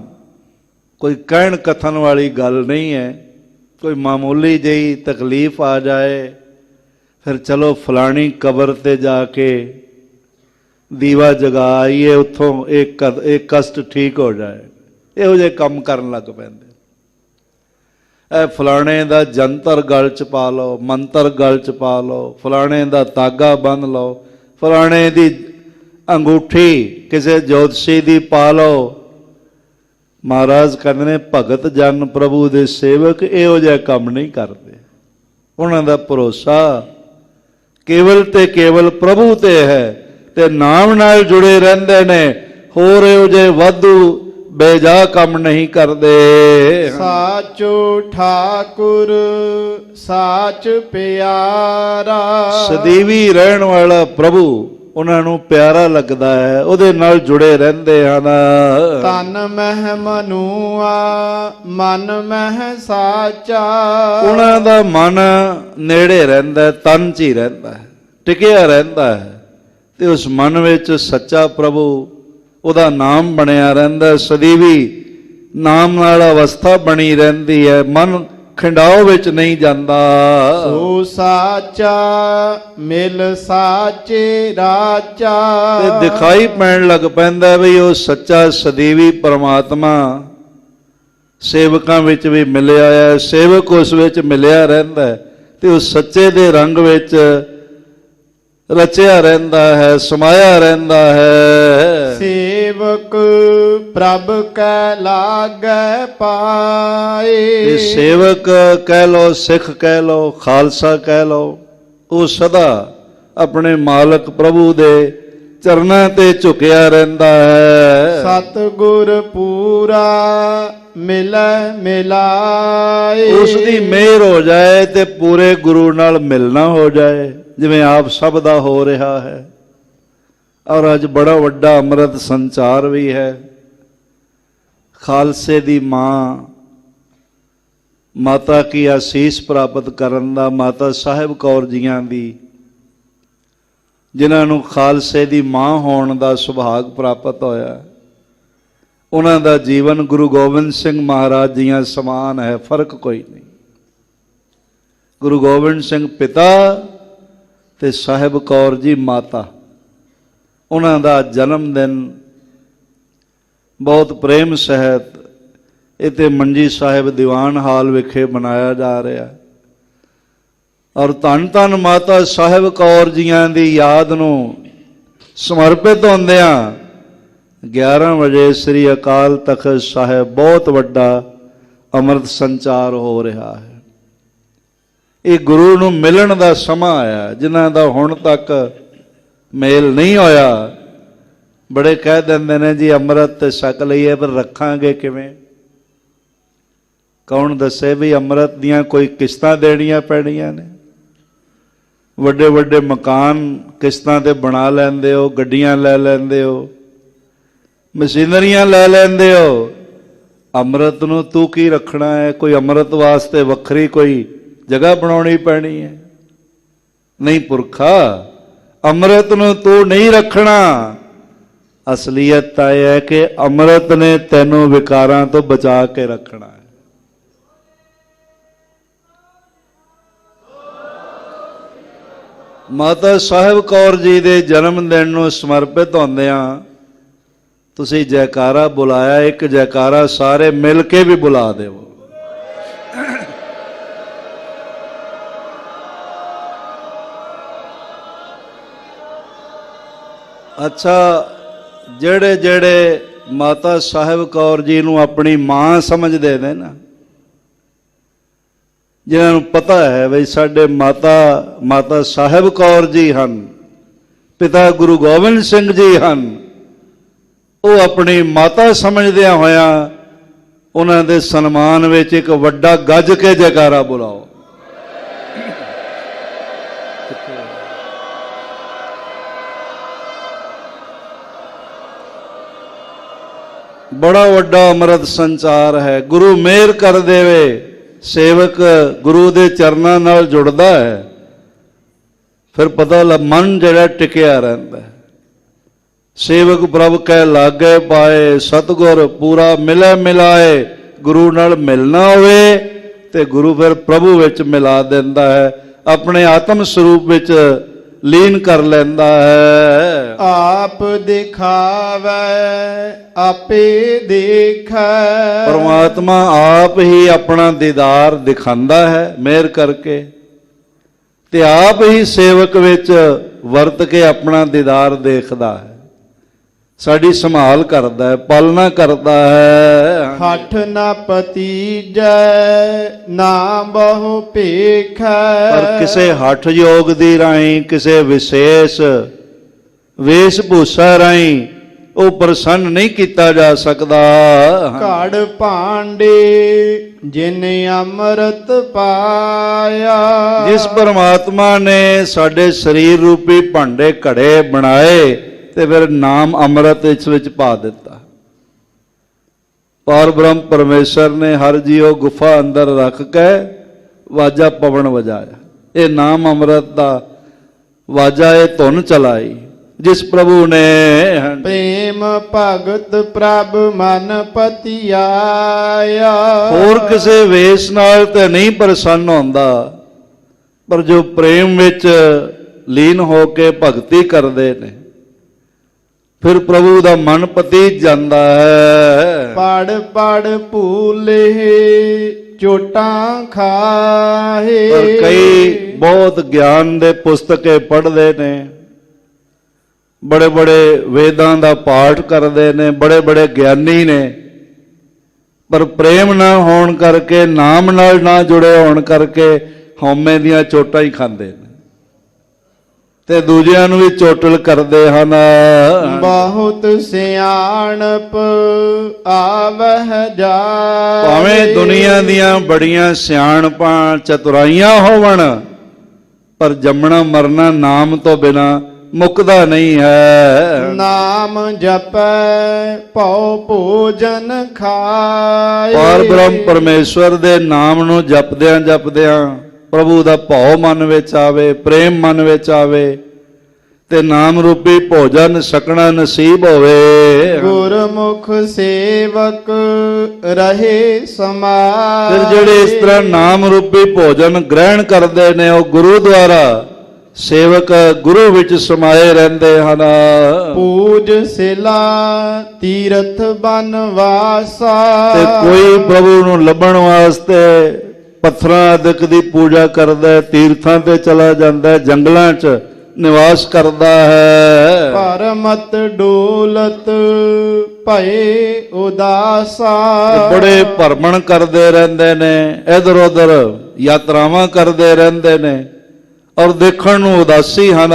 ਕੋਈ ਕਹਿਣ ਕਥਨ ਵਾਲੀ ਗੱਲ ਨਹੀਂ ਹੈ, ਕੋਈ ਮਾਮੂਲੀ ਜਿਹੀ ਤਕਲੀਫ ਆ ਜਾਏ ਫਿਰ ਚਲੋ ਫਲਾਣੀ ਕਬਰ ਤੇ ਜਾ ਕੇ ਦੀਵਾ ਜਗਾ ਆਈਏ, ਉੱਥੋਂ ਇੱਕ ਕਸ਼ਟ ਠੀਕ ਹੋ ਜਾਏ, ਇਹੋ ਜਿਹੇ ਕੰਮ ਕਰਨ ਲੱਗ ਪੈਂਦੇ। ਇਹ ਫਲਾਣੇ ਦਾ ਜੰਤਰ ਗਲ 'ਚ ਪਾ ਲਓ, ਮੰਤਰ ਗਲ 'ਚ ਪਾ ਲਓ, ਫਲਾਣੇ ਦਾ ਤਾਗਾ ਬੰਨ੍ਹ ਲਓ, ਫਲਾਣੇ ਦੀ ਅੰਗੂਠੀ ਕਿਸੇ ਜੋਤਸ਼ੀ ਦੀ ਪਾ ਲਓ। ਮਹਾਰਾਜ ਕਹਿੰਦੇ ਨੇ ਭਗਤ ਜਨ ਪ੍ਰਭੂ ਦੇ ਸੇਵਕ ਇਹੋ ਜਿਹਾ ਕੰਮ ਨਹੀਂ ਕਰਦੇ। ਉਹਨਾਂ ਦਾ ਭਰੋਸਾ ਕੇਵਲ ਤੇ ਕੇਵਲ ਪ੍ਰਭੂ ਤੇ ਹੈ ਤੇ ਨਾਮ ਨਾਲ ਜੁੜੇ ਰਹਿੰਦੇ ਨੇ, ਹੋਰ ਇਹੋ ਜਿਹੇ ਵਾਧੂ ਬੇਜਾ ਕੰਮ ਨਹੀਂ ਕਰਦੇ। ਸਾਚੋ ਠਾਕੁਰ ਸਾਚ ਪਿਆਰਾ। ਸਦੀਵੀ ਰਹਿਣ ਵਾਲਾ ਪ੍ਰਭੂ ਉਹਨਾਂ ਨੂੰ ਪਿਆਰਾ ਲੱਗਦਾ ਹੈ, ਉਹਦੇ ਨਾਲ ਜੁੜੇ ਰਹਿੰਦੇ ਹਨ। ਤਨ ਮਹਿ ਮਨੂਆ ਮਨ ਮਹਿ ਸਾਚਾ। ਉਹਨਾਂ ਦਾ ਮਨ ਨੇੜੇ ਰਹਿੰਦਾ, ਤਨ 'ਚ ਹੀ ਰਹਿੰਦਾ, ਟਿਕਿਆ ਰਹਿੰਦਾ ਹੈ ਤੇ ਉਸ ਮਨ ਵਿੱਚ ਸੱਚਾ ਪ੍ਰਭੂ ਉਹਦਾ ਨਾਮ ਬਣਿਆ ਰਹਿੰਦਾ। ਸਦੀਵੀ ਨਾਮ ਨਾਲ ਅਵਸਥਾ ਬਣੀ ਰਹਿੰਦੀ ਹੈ, ਮਨ ਖਿੰਡਾਓ ਵਿੱਚ ਨਹੀਂ ਜਾਂਦਾ। ਸੋ ਸਾਚਾ ਮਿਲ ਸਾਚੇ ਰਾਚਾ। ਤੇ ਦਿਖਾਈ ਪੈਣ ਲੱਗ ਪੈਂਦਾ ਵੀ ਉਹ ਸੱਚਾ ਸਦੀਵੀ ਪਰਮਾਤਮਾ ਸੇਵਕਾਂ ਵਿੱਚ ਵੀ ਮਿਲਿਆ ਹੈ, ਸੇਵਕ ਉਸ ਵਿੱਚ ਮਿਲਿਆ ਰਹਿੰਦਾ ਤੇ ਉਹ ਸੱਚੇ ਦੇ ਰੰਗ ਵਿੱਚ ਰਚਿਆ ਰਹਿੰਦਾ ਹੈ, ਸਮਾਇਆ ਰਹਿੰਦਾ ਹੈ। ਸੇਵਕ ਪ੍ਰਭ ਕੈ ਲਾਗੈ ਪਾਏ। ਇਹ ਸੇਵਕ ਕਹਿ ਲੋ, ਸਿੱਖ ਕਹਿ ਲੋ, ਖਾਲਸਾ ਕਹਿ ਲੋ, ਉਹ ਸਦਾ ਆਪਣੇ ਮਾਲਕ ਪ੍ਰਭੂ ਦੇ ਚਰਨਾਂ ਤੇ ਝੁਕਿਆ ਰਹਿੰਦਾ ਹੈ। ਸਤਿਗੁਰ ਪੂਰਾ ਮਿਲੈ ਮਿਲਾਏ। ਉਸ ਦੀ ਮਿਹਰ ਹੋ ਜਾਏ ਤੇ ਪੂਰੇ ਗੁਰੂ ਨਾਲ ਮਿਲਣਾ ਹੋ ਜਾਏ, ਜਿਵੇਂ ਆਪ ਸਭ ਦਾ ਹੋ ਰਿਹਾ ਹੈ। ਔਰ ਅੱਜ ਬੜਾ ਵੱਡਾ ਅੰਮ੍ਰਿਤ ਸੰਚਾਰ ਵੀ ਹੈ। ਖਾਲਸੇ ਦੀ ਮਾਤਾ ਕੀ ਆਸੀਸ ਪ੍ਰਾਪਤ ਕਰਨ ਦਾ, ਮਾਤਾ ਸਾਹਿਬ ਕੌਰ ਜੀਆਂ ਦੀ, ਜਿਨ੍ਹਾਂ ਨੂੰ ਖਾਲਸੇ ਦੀ ਮਾਂ ਹੋਣ ਦਾ ਸੁਭਾਗ ਪ੍ਰਾਪਤ ਹੋਇਆ, ਉਹਨਾਂ ਦਾ ਜੀਵਨ ਗੁਰੂ ਗੋਬਿੰਦ ਸਿੰਘ ਮਹਾਰਾਜ ਜੀਆਂ ਸਮਾਨ ਹੈ, ਫਰਕ ਕੋਈ ਨਹੀਂ। ਗੁਰੂ ਗੋਬਿੰਦ ਸਿੰਘ ਪਿਤਾ ਤੇ ਸਾਹਿਬ ਕੌਰ ਜੀ ਮਾਤਾ, ਉਹਨਾਂ ਦਾ ਜਨਮ ਦਿਨ ਬਹੁਤ ਪ੍ਰੇਮ ਸਹਿਤ ਇੱਥੇ ਮੰਜੀ ਸਾਹਿਬ ਦੀਵਾਨ ਹਾਲ ਵਿਖੇ ਮਨਾਇਆ ਜਾ ਰਿਹਾ। ਔਰ ਧੰਨ ਧੰਨ ਮਾਤਾ ਸਾਹਿਬ ਕੌਰ ਜੀਆਂ ਦੀ ਯਾਦ ਨੂੰ ਸਮਰਪਿਤ ਹੁੰਦਿਆਂ 11 ਵਜੇ ਸ੍ਰੀ ਅਕਾਲ ਤਖਤ ਸਾਹਿਬ ਬਹੁਤ ਵੱਡਾ ਅੰਮ੍ਰਿਤ ਸੰਚਾਰ ਹੋ ਰਿਹਾ ਹੈ। ਇਹ ਗੁਰੂ ਨੂੰ ਮਿਲਣ ਦਾ ਸਮਾਂ ਆਇਆ, ਜਿਨ੍ਹਾਂ ਦਾ ਹੁਣ ਤੱਕ ਮੇਲ ਨਹੀਂ ਹੋਇਆ। ਬੜੇ ਕਹਿ ਦਿੰਦੇ ਨੇ ਜੀ ਅੰਮ੍ਰਿਤ ਤੇ ਛਕ ਲਈਏ, ਪਰ ਰੱਖਾਂਗੇ ਕਿਵੇਂ? ਕੌਣ ਦੱਸੇ ਵੀ ਅੰਮ੍ਰਿਤ ਦੀਆਂ ਕੋਈ ਕਿਸ਼ਤਾਂ ਦੇਣੀਆਂ ਪੈਣੀਆਂ ਨੇ। ਵੱਡੇ ਵੱਡੇ ਮਕਾਨ ਕਿਸ਼ਤਾਂ ਤੇ ਬਣਾ ਲੈਂਦੇ ਹੋ, ਗੱਡੀਆਂ ਲੈ ਲੈਂਦੇ ਹੋ, ਮਸ਼ੀਨਰੀਆਂ ਲੈ ਲੈਂਦੇ ਹੋ। ਅੰਮ੍ਰਿਤ ਨੂੰ ਤੂੰ ਕੀ ਰੱਖਣਾ ਹੈ? ਕੋਈ ਅੰਮ੍ਰਿਤ ਵਾਸਤੇ ਵੱਖਰੀ ਕੋਈ ਜਗ੍ਹਾ ਬਣਾਉਣੀ ਪੈਣੀ ਹੈ? ਨਹੀਂ ਪੁਰਖਾ, ਅੰਮ੍ਰਿਤ ਨੂੰ ਤੂੰ ਨਹੀਂ ਰੱਖਣਾ। ਅਸਲੀਅਤ ਤਾਂ ਇਹ ਹੈ ਕਿ ਅੰਮ੍ਰਿਤ ਨੇ ਤੈਨੂੰ ਵਿਕਾਰਾਂ ਤੋਂ ਬਚਾ ਕੇ ਰੱਖਣਾ ਹੈ। ਮਾਤਾ ਸਾਹਿਬ ਕੌਰ ਜੀ ਦੇ ਜਨਮ ਦਿਨ ਨੂੰ ਸਮਰਪਿਤ ਹੁੰਦਿਆਂ ਤੁਸੀਂ ਜੈਕਾਰਾ ਬੁਲਾਇਆ, ਇੱਕ ਜੈਕਾਰਾ ਸਾਰੇ ਮਿਲ ਕੇ ਵੀ ਬੁਲਾ ਦਿਓ। ਅੱਛਾ, ਜਿਹੜੇ ਜਿਹੜੇ ਮਾਤਾ ਸਾਹਿਬ ਕੌਰ ਜੀ ਨੂੰ ਆਪਣੀ ਮਾਂ ਸਮਝਦੇ ਨੇ ਨਾ, ਜਿਨ੍ਹਾਂ ਨੂੰ ਪਤਾ ਹੈ ਵੀ ਸਾਡੇ ਮਾਤਾ ਸਾਹਿਬ ਕੌਰ ਜੀ ਹਨ, ਪਿਤਾ ਗੁਰੂ ਗੋਬਿੰਦ ਸਿੰਘ ਜੀ ਹਨ, ਉਹ ਆਪਣੀ ਮਾਤਾ ਸਮਝਦਿਆਂ ਹੋਇਆਂ ਉਹਨਾਂ ਦੇ ਸਨਮਾਨ ਵਿੱਚ ਇੱਕ ਵੱਡਾ ਗੱਜ ਕੇ ਜੈਕਾਰਾ ਬੁਲਾਓ। ਬੜਾ ਵੱਡਾ ਅੰਮ੍ਰਿਤ ਸੰਚਾਰ ਹੈ। ਗੁਰੂ ਮਿਹਰ ਕਰ ਦੇਵੇ, ਸੇਵਕ ਗੁਰੂ ਦੇ ਚਰਨਾਂ ਨਾਲ ਜੁੜਦਾ ਹੈ, ਫਿਰ ਪਤਾ ਲੱਗ ਮਨ ਜਿਹੜਾ ਟਿਕਿਆ ਰਹਿੰਦਾ ਹੈ। ਸੇਵਕ ਪ੍ਰਭ ਕੈ ਲਾਗੇ ਪਾਏ, ਸਤਿਗੁਰ ਪੂਰਾ ਮਿਲੇ ਮਿਲਾਏ। ਗੁਰੂ ਨਾਲ ਮਿਲਣਾ ਹੋਵੇ ਤੇ ਗੁਰੂ ਫਿਰ ਪ੍ਰਭੂ ਵਿੱਚ ਮਿਲਾ ਦਿੰਦਾ ਹੈ, ਆਪਣੇ ਆਤਮ ਸਰੂਪ ਵਿੱਚ ਲੀਨ ਕਰ ਲੈਂਦਾ ਹੈ। ਆਪ ਦਿਖਾਵੇ ਆਪੇ ਦੇਖੈ, ਪਰਮਾਤਮਾ ਆਪ ਹੀ ਆਪਣਾ ਦੀਦਾਰ ਦਿਖਾਉਂਦਾ ਹੈ ਮਿਹਰ ਕਰਕੇ, ਤੇ ਆਪ ਹੀ ਸੇਵਕ ਵਿੱਚ ਵਰਤ ਕੇ ਆਪਣਾ ਦੀਦਾਰ ਦੇਖਦਾ ਹੈ, ਸਾਡੀ ਸੰਭਾਲ ਕਰਦਾ ਹੈ, ਪਾਲਣਾ ਕਰਦਾ ਹੈ। ਹੱਠ ਨਾ ਪਤੀਜੈ ਨਾ ਬਹੁ ਭੇਖੈ, ਪਰ ਕਿਸੇ ਹੱਠ ਯੋਗ ਦੀ ਰਾਹੀਂ, ਕਿਸੇ ਵਿਸ਼ੇਸ਼ ਵੇਸ਼ ਭੂਸ਼ਾ ਰਾਹੀਂ ਉਹ ਪ੍ਰਸੰਨ ਨਹੀਂ ਕੀਤਾ ਜਾ ਸਕਦਾ। ਘੜ ਭਾਂਡੇ ਜਿਨ ਅੰਮ੍ਰਿਤ ਪਾਇਆ, ਜਿਸ ਪਰਮਾਤਮਾ ਨੇ ਸਾਡੇ ਸਰੀਰ ਰੂਪੀ ਭਾਂਡੇ ਘੜੇ ਬਣਾਏ ਤੇ ਫਿਰ ਨਾਮ ਅੰਮ੍ਰਿਤ ਇਸ ਵਿੱਚ ਪਾ ਦਿੱਤਾ। ਪਾਰ ਬ੍ਰਹਮ ਪਰਮੇਸ਼ਰ ਨੇ ਹਰ ਜੀਉ ਗੁਫਾ ਅੰਦਰ ਰੱਖ ਕੇ ਵਾਜਾ ਪਵਨ ਵਜਾਇਆ। ਇਹ ਨਾਮ ਅੰਮ੍ਰਿਤ ਦਾ ਵਾਜਾ, ਇਹ ਧੁਨ ਚਲਾਈ ਜਿਸ ਪ੍ਰਭੂ ਨੇ। ਪ੍ਰੇਮ ਭਗਤ ਪ੍ਰਭ ਮਨ ਪਤਿਆਇਆ, ਹੋਰ ਕਿਸੇ ਵੇਸ ਨਾਲ ਤੇ ਨਹੀਂ ਪ੍ਰਸੰਨ ਹੁੰਦਾ, ਪਰ ਜੋ ਪ੍ਰੇਮ ਵਿੱਚ ਲੀਨ ਹੋ ਕੇ ਭਗਤੀ ਕਰਦੇ ਨੇ ਫਿਰ ਪ੍ਰਭੂ ਦਾ ਮਨ ਪਤੀਜ ਜਾਂਦਾ ਹੈ। ਪੜ ਪੜ ਭੂਲੇ ਚੋਟਾਂ ਖਾਹੇ, ਪਰ ਕਈ ਬਹੁਤ ਗਿਆਨ ਦੇ ਪੁਸਤਕੇ ਪੜ੍ਹਦੇ ਨੇ, ਬੜੇ ਬੜੇ ਵੇਦਾਂ ਦਾ ਪਾਠ ਕਰਦੇ ਨੇ, ਬੜੇ ਬੜੇ ਗਿਆਨੀ ਨੇ, ਪਰ ਪ੍ਰੇਮ ਨਾ ਹੋਣ ਕਰਕੇ, ਨਾਮ ਨਾਲ ਨਾ ਜੁੜੇ ਹੋਣ ਕਰਕੇ ਹਉਮੈ ਦੀਆਂ ਚੋਟਾਂ ਹੀ ਖਾਂਦੇ ਨੇ ਤੇ ਦੂਜਿਆਂ ਨੂੰ ਵੀ ਚੋਟਲ ਕਰਦੇ ਹਨ। ਬਹੁਤ ਸਿਆਣਪ ਆਵਹਿ ਜਾਏ, ਭਾਵੇਂ ਦੁਨੀਆ ਦੀਆਂ ਬੜੀਆਂ ਸਿਆਣਪਾਂ ਚਤੁਰਾਈਆਂ ਹੋਵਣ, ਪਰ ਜੰਮਣਾ ਮਰਨਾ ਨਾਮ ਤੋਂ ਬਿਨਾ ਮੁੱਕਦਾ ਨਹੀਂ ਹੈ। ਨਾਮ ਜਪੈ ਭਉ ਭੋਜਨ ਖਾਏ, ਪਾਰ ਬ੍ਰਹਮ ਪਰਮੇਸ਼ਵਰ ਦੇ ਨਾਮ ਨੂੰ ਜਪਦਿਆਂ ਜਪਦਿਆਂ ਪ੍ਰਭੂ ਦਾ ਭਉ ਮਨ ਵਿੱਚ ਆਵੇ, ਪ੍ਰੇਮ ਮਨ ਵਿੱਚ ਆਵੇ ਤੇ ਨਾਮ ਰੂਪੀ ਭੋਜਨ ਛਕਣਾ ਨਸੀਬ ਹੋਵੇ। ਗੁਰਮੁਖ ਸੇਵਕ ਰਹੇ ਸਮਾਏ, ਫਿਰ ਜਿਹੜੇ ਇਸ ਤਰ੍ਹਾਂ ਨਾਮ ਰੂਪੀ ਭੋਜਨ ਗ੍ਰਹਿਣ ਕਰਦੇ ਨੇ ਉਹ ਗੁਰੂ ਦੁਆਰਾ ਸੇਵਕ ਗੁਰੂ ਵਿੱਚ ਸਮਾਏ ਰਹਿੰਦੇ ਹਨ। ਪੂਜ ਸਿਲਾ ਤੀਰਥ ਬਨਵਾਸਾ, ਤੇ ਕੋਈ ਪ੍ਰਭੂ ਨੂੰ ਲੱਭਣ ਵਾਸਤੇ ਪੱਥਰਾਂ ਆਦਿਕ ਦੀ ਪੂਜਾ ਕਰਦਾ, ਤੀਰਥਾਂ ਤੇ ਚਲਾ ਜਾਂਦਾ, ਜੰਗਲਾਂ 'ਚ ਨਿਵਾਸ ਕਰਦਾ ਹੈ। ਪਰਮਤ ਡੋਲਤ ਭਏ ਉਦਾਸਾ, ਬੜੇ ਭਰਮਣ ਕਰਦੇ ਰਹਿੰਦੇ ਨੇ, ਇਧਰ ਉਧਰ ਯਾਤਰਾਵਾਂ ਕਰਦੇ ਰਹਿੰਦੇ ਨੇ ਔਰ ਦੇਖਣ ਨੂੰ ਉਦਾਸੀ ਹਨ।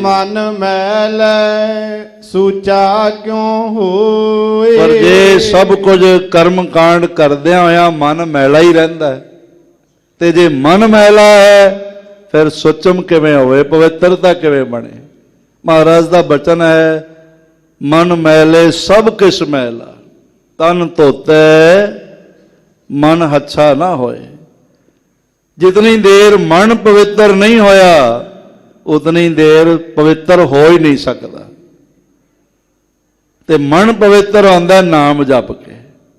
ਮਨ ਮੈਲੈ ਸੂਚਾ ਕਿਉ ਹੋਏ, ਪਰ ਜੇ ਸਭ ਕੁਝ ਕਰਮ ਕਾਂਡ ਕਰਦਿਆਂ ਹੋਇਆਂ ਮਨ ਮੈਲਾ ਹੀ ਰਹਿੰਦਾ ਹੈ, ਤੇ ਜੇ ਮਨ ਮੈਲਾ ਹੈ ਫਿਰ ਸੁਚਮ ਕਿਵੇਂ ਹੋਵੇ, ਪਵਿੱਤਰਤਾ ਕਿਵੇਂ ਬਣੇ। ਮਹਾਰਾਜ ਦਾ ਬਚਨ ਹੈ, ਮਨ ਮੈਲੇ ਸਭ ਕਿਛ ਮੈਲਾ, ਤਨ ਧੋਤੇ ਮਨ ਹੱਛਾ ਨਾ ਹੋਏ। ਜਿਤਨੀ ਦੇਰ ਮਨ ਪਵਿੱਤਰ ਨਹੀਂ ਹੋਇਆ ਉਤਨੀ ਦੇਰ ਪਵਿੱਤਰ ਹੋ ਹੀ ਨਹੀਂ ਸਕਦਾ। ਤੇ ਮਨ ਪਵਿੱਤਰ ਹੁੰਦਾ ਨਾਮ ਜਪ ਕੇ,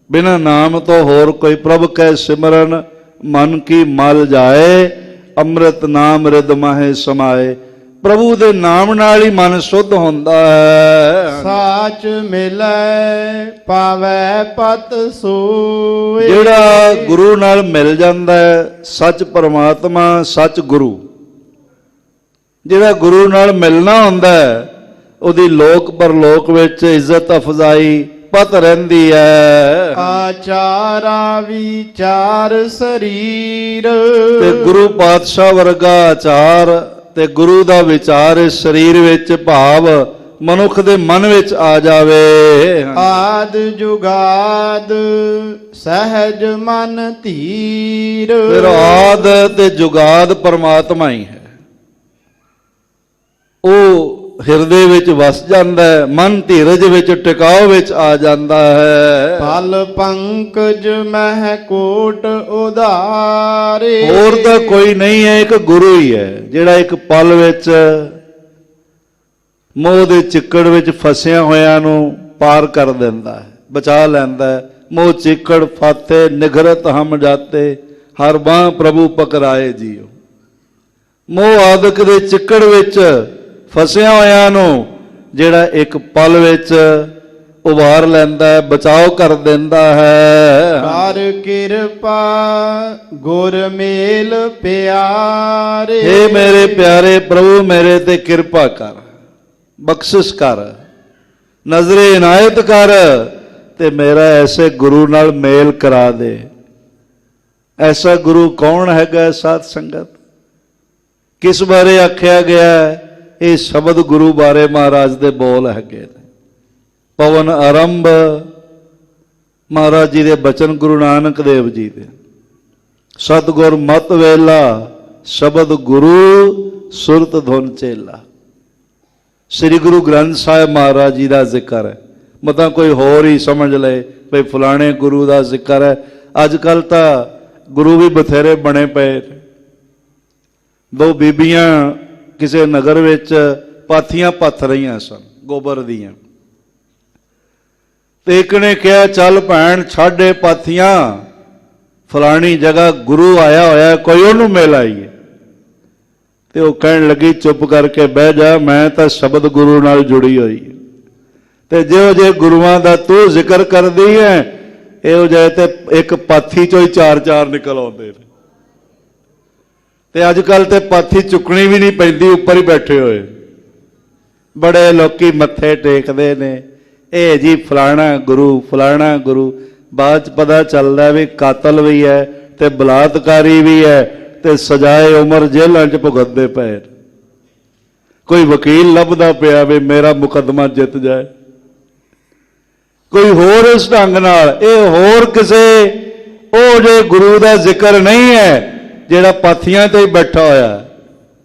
ਬਿਨਾਂ ਨਾਮ ਤੋਂ ਹੋਰ ਕੋਈ ਪ੍ਰਭ ਕੈ ਸਿਮਰਨ ਮਨ ਕੀ ਮਲ ਜਾਏ, ਅੰਮ੍ਰਿਤ ਨਾਮ ਰਿਦ ਮਾਹੇ ਸਮਾਏ। ਪ੍ਰਭੂ ਦੇ ਨਾਮ ਨਾਲ ਹੀ ਮਨ ਸ਼ੁੱਧ ਹੁੰਦਾ ਹੈ। ਸਾਚ ਮਿਲੈ ਪਾਵੈ ਪਤ ਸੋਏ। ਜਿਹੜਾ ਗੁਰੂ ਨਾਲ ਮਿਲ ਜਾਂਦਾ ਹੈ, ਸੱਚ ਪਰਮਾਤਮਾ, ਸੱਚ ਗੁਰੂ, ਜਿਹੜਾ ਗੁਰੂ ਨਾਲ ਮਿਲਣਾ ਹੁੰਦਾ ਹੈ, ਉਹਦੀ ਲੋਕ ਪਰਲੋਕ ਵਿੱਚ ਇੱਜ਼ਤ ਅਫਜ਼ਾਈ ਪਤ ਰਹਿੰਦੀ ਹੈ। ਆਚਾਰਾ ਵਿਚਾਰ ਸਰੀਰ। ਤੇ ਗੁਰੂ ਪਾਤਸ਼ਾਹ ਵਰਗਾ ਆਚਾਰ ਤੇ ਗੁਰੂ ਦਾ ਵਿਚਾਰ ਇਸ ਸਰੀਰ ਵਿੱਚ, ਭਾਵ ਮਨੁੱਖ ਦੇ ਮਨ ਵਿੱਚ ਆ ਜਾਵੇ। ਆਦ ਜੁਗਾਦ ਸਹਿਜ ਮਨ ਧੀਰ। ਫਿਰ ਆਦ ਤੇ ਜੁਗਾਦ ਪਰਮਾਤਮਾ ਹੀ ਹੈ, ਉਹ ਹਿਰਦੇ ਵਿੱਚ ਵਸ ਜਾਂਦਾ ਹੈ, ਮਨ ਧੀਰਜ ਵਿੱਚ ਟਿਕਾਓ ਵਿੱਚ ਆ ਜਾਂਦਾ ਹੈ। ਫਲ ਪੰਕਜ ਮਹਿ ਕੋਟ ਉਧਾਰੇ। ਹੋਰ ਤਾਂ ਕੋਈ ਨਹੀਂ ਹੈ, ਇੱਕ ਗੁਰੂ ਹੀ ਹੈ ਜਿਹੜਾ ਇੱਕ ਪਲ ਵਿੱਚ ਮੋਹ ਦੇ ਚਿੱਕੜ ਵਿੱਚ ਫਸਿਆ ਹੋਇਆਂ ਨੂੰ ਪਾਰ ਕਰ ਦਿੰਦਾ ਹੈ, ਬਚਾ ਲੈਂਦਾ ਹੈ। ਮੋਹ ਚਿੱਕੜ ਫਾਤੇ ਨਿਗਰਤ ਹਮ ਜਾਤੇ, ਹਰ ਬਾਹ ਪ੍ਰਭੂ ਪਕਰਾਏ ਜੀਓ। ਮੋਹ ਆਦਿਕ ਦੇ ਚਿੱਕੜ ਵਿੱਚ ਫਸਿਆ ਹੋਇਆਂ ਨੂੰ ਜਿਹੜਾ ਇੱਕ ਪਲ ਵਿੱਚ ਉਭਾਰ ਲੈਂਦਾ ਹੈ, ਬਚਾਓ ਕਰ ਦਿੰਦਾ ਹੈ। ਕਰ ਕਿਰਪਾ ਗੁਰ ਮੇਲ ਪਿਆਰੇ। ਹੇ ਮੇਰੇ ਪਿਆਰੇ ਪ੍ਰਭੂ, ਮੇਰੇ ਤੇ ਕਿਰਪਾ ਕਰ, ਬਖਸ਼ਿਸ਼ ਕਰ, ਨਜ਼ਰੇ ਇਨਾਇਤ ਕਰ ਤੇ ਮੇਰਾ ਐਸੇ ਗੁਰੂ ਨਾਲ ਮੇਲ ਕਰਾ ਦੇ। ਐਸਾ ਗੁਰੂ ਕੌਣ ਹੈਗਾ ਸਾਧ ਸੰਗਤ? ਕਿਸ ਬਾਰੇ ਆਖਿਆ ਗਿਆ? ਇਹ ਸ਼ਬਦ ਗੁਰੂ ਬਾਰੇ ਮਹਾਰਾਜ ਦੇ ਬੋਲ ਹੈਗੇ ਨੇ। ਪਵਨ ਆਰੰਭ ਮਹਾਰਾਜ ਜੀ ਦੇ ਬਚਨ, ਗੁਰੂ ਨਾਨਕ ਦੇਵ ਜੀ ਦੇ। ਸਤਿਗੁਰ ਮਤ ਵੇਲਾ ਸ਼ਬਦ ਗੁਰੂ ਸੁਰਤ ਧੁਨ ਚੇਲਾ। ਸ੍ਰੀ ਗੁਰੂ ਗ੍ਰੰਥ ਸਾਹਿਬ ਮਹਾਰਾਜ ਜੀ ਦਾ ਜ਼ਿਕਰ ਹੈ। ਮਤਾਂ ਕੋਈ ਹੋਰ ਹੀ ਸਮਝ ਲਏ ਭਈ ਫਲਾਣੇ ਗੁਰੂ ਦਾ ਜ਼ਿਕਰ ਹੈ। ਅੱਜ ਕੱਲ ਤਾਂ ਗੁਰੂ ਵੀ ਬਥੇਰੇ ਬਣੇ ਪਏ। ਦੋ ਬੀਬੀਆਂ ਕਿਸੇ ਨਗਰ ਵਿੱਚ ਪਾਥੀਆਂ ਪੱਥ ਰਹੀਆਂ ਸਨ ਗੋਬਰ ਦੀਆਂ, ਤੇ ਇੱਕ ਨੇ ਕਿਹਾ ਚੱਲ ਭੈਣ ਛੱਡੇ ਪਾਥੀਆਂ, ਫਲਾਣੀ ਜਗ੍ਹਾ ਗੁਰੂ ਆਇਆ ਹੋਇਆ, ਕੋਈ ਉਹਨੂੰ ਮਿਲ ਆਈਏ। ਤੇ ਉਹ ਕਹਿਣ ਲੱਗੀ ਚੁੱਪ ਕਰਕੇ ਬਹਿ ਜਾ, ਮੈਂ ਤਾਂ ਸ਼ਬਦ ਗੁਰੂ ਨਾਲ ਜੁੜੀ ਹੋਈ। ਤੇ ਜਿਹੋ ਜਿਹੇ ਗੁਰੂਆਂ ਦਾ ਤੂੰ ਜ਼ਿਕਰ ਕਰਦੀ ਹੈ, ਇਹੋ ਜਿਹੇ ਤੇ ਇੱਕ ਪਾਥੀ ਚੋਂ ਹੀ ਚਾਰ ਚਾਰ ਨਿਕਲ ਆਉਂਦੇ ਨੇ। ਤੇ ਅੱਜ ਕੱਲ ਤੇ ਪਾਥੀ ਚੁੱਕਣੀ ਵੀ ਨਹੀਂ ਪੈਂਦੀ, ਉੱਪਰ ਹੀ ਬੈਠੇ ਹੋਏ ਬੜੇ ਲੋਕੀ ਮੱਥੇ ਟੇਕਦੇ ਨੇ। ਇਹ ਜੀ ਫਲਾਣਾ ਗੁਰੂ, ਫਲਾਣਾ ਗੁਰੂ। ਬਾਅਦ ਚ ਪਤਾ ਚੱਲਦਾ ਵੀ ਕਾਤਲ ਵੀ ਹੈ ਤੇ ਬਲਾਤਕਾਰੀ ਵੀ ਹੈ ਤੇ ਸਜ਼ਾਏ ਉਮਰ ਜੇਲ੍ਹਾਂ ਚ ਭੁਗਤਦੇ ਪਏ। ਕੋਈ ਵਕੀਲ ਲੱਭਦਾ ਪਿਆ ਵੀ ਮੇਰਾ ਮੁਕੱਦਮਾ ਜਿੱਤ ਜਾਏ, ਕੋਈ ਹੋਰ ਇਸ ਢੰਗ ਨਾਲ। ਇਹ ਹੋਰ ਕਿਸੇ ਉਹ ਜੇ ਗੁਰੂ ਦਾ ਜ਼ਿਕਰ ਨਹੀਂ ਹੈ ਜਿਹੜਾ ਪਾਥੀਆਂ ਤੇ ਹੀ ਬੈਠਾ ਹੋਇਆ।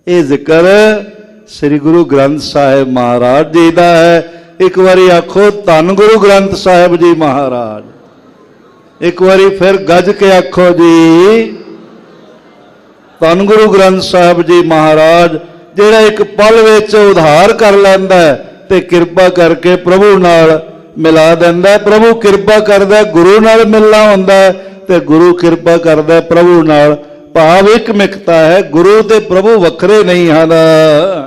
ਇਹ ਜ਼ਿਕਰ ਸ੍ਰੀ ਗੁਰੂ ਗ੍ਰੰਥ ਸਾਹਿਬ ਮਹਾਰਾਜ ਜੀ ਦਾ ਹੈ। ਇੱਕ ਵਾਰੀ ਆਖੋ ਧੰਨ ਗੁਰੂ ਗ੍ਰੰਥ ਸਾਹਿਬ ਜੀ ਮਹਾਰਾਜ। ਇੱਕ ਵਾਰੀ ਫਿਰ ਗੱਜ ਕੇ ਆਖੋ ਜੀ ਧੰਨ ਗੁਰੂ ਗ੍ਰੰਥ ਸਾਹਿਬ ਜੀ ਮਹਾਰਾਜ, ਜਿਹੜਾ ਇੱਕ ਪਲ ਵਿੱਚ ਉਧਾਰ ਕਰ ਲੈਂਦਾ ਹੈ ਤੇ ਕਿਰਪਾ ਕਰਕੇ ਪ੍ਰਭੂ ਨਾਲ ਮਿਲਾ ਦਿੰਦਾ। ਪ੍ਰਭੂ ਕਿਰਪਾ ਕਰਦਾ, ਗੁਰੂ ਨਾਲ ਮਿਲਣਾ ਹੁੰਦਾ ਤੇ ਗੁਰੂ ਕਿਰਪਾ ਕਰਦਾ ਪ੍ਰਭੂ ਨਾਲ। ਭਾਵ ਇੱਕ ਮਿਕਤਾ ਹੈ, ਗੁਰੂ ਤੇ ਪ੍ਰਭੂ ਵੱਖਰੇ ਨਹੀਂ ਹਨ।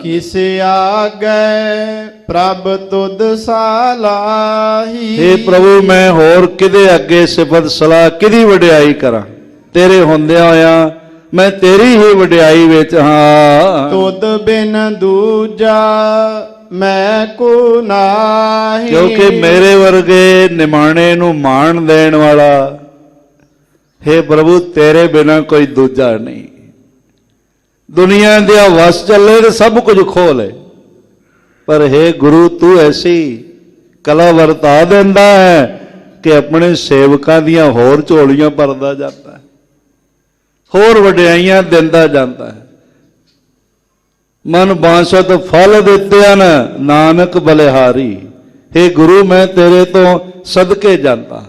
ਕਿਸ ਆਗੇ ਪ੍ਰਭ ਤੁਧ ਸਲਾਹੀ। ਹੇ ਪ੍ਰਭੂ, ਮੈਂ ਹੋਰ ਕਿਹਦੇ ਅੱਗੇ ਸਿਫਤ ਸਲਾਹ ਕਿਹਦੀ ਵਡਿਆਈ ਕਰਾਂ? ਤੇਰੇ ਹੁੰਦਿਆਂ ਹੋਇਆਂ ਮੈਂ ਤੇਰੀ ਹੀ ਵਡਿਆਈ ਵਿੱਚ ਹਾਂ। ਤੁਧ ਬਿਨ ਦੂਜਾ ਮੈਂ ਕੋ ਨਾਹੀ। ਕਿਉਂਕਿ ਮੇਰੇ ਵਰਗੇ ਨਿਮਾਣੇ ਨੂੰ ਮਾਣ ਦੇਣ ਵਾਲਾ ਹੇ ਪ੍ਰਭੂ ਤੇਰੇ ਬਿਨਾ ਕੋਈ ਦੂਜਾ ਨਹੀਂ। ਦੁਨੀਆ ਦੇ ਵਸ ਚੱਲੇ ਤੇ ਸਭ ਕੁਝ ਖੋ ਲੈ, ਪਰ ਹੇ ਗੁਰੂ ਤੂੰ ਐਸੀ ਕਲਾ ਵਰਤਾ ਦਿੰਦਾ ਹੈ ਕਿ ਆਪਣੇ ਸੇਵਕਾਂ ਦੀਆਂ ਹੋਰ ਝੋਲੀਆਂ ਭਰਦਾ ਜਾਂਦਾ ਹੈ, ਹੋਰ ਵਡਿਆਈਆਂ ਦਿੰਦਾ ਜਾਂਦਾ ਹੈ। ਮਨ ਬਾਂਸਤ ਫਲ ਦਿੱਤਿਆਂ ਨਾਨਕ ਬਲਿਹਾਰੀ। ਹੇ ਗੁਰੂ ਮੈਂ ਤੇਰੇ ਤੋਂ ਸਦਕੇ ਜਾਂਦਾ,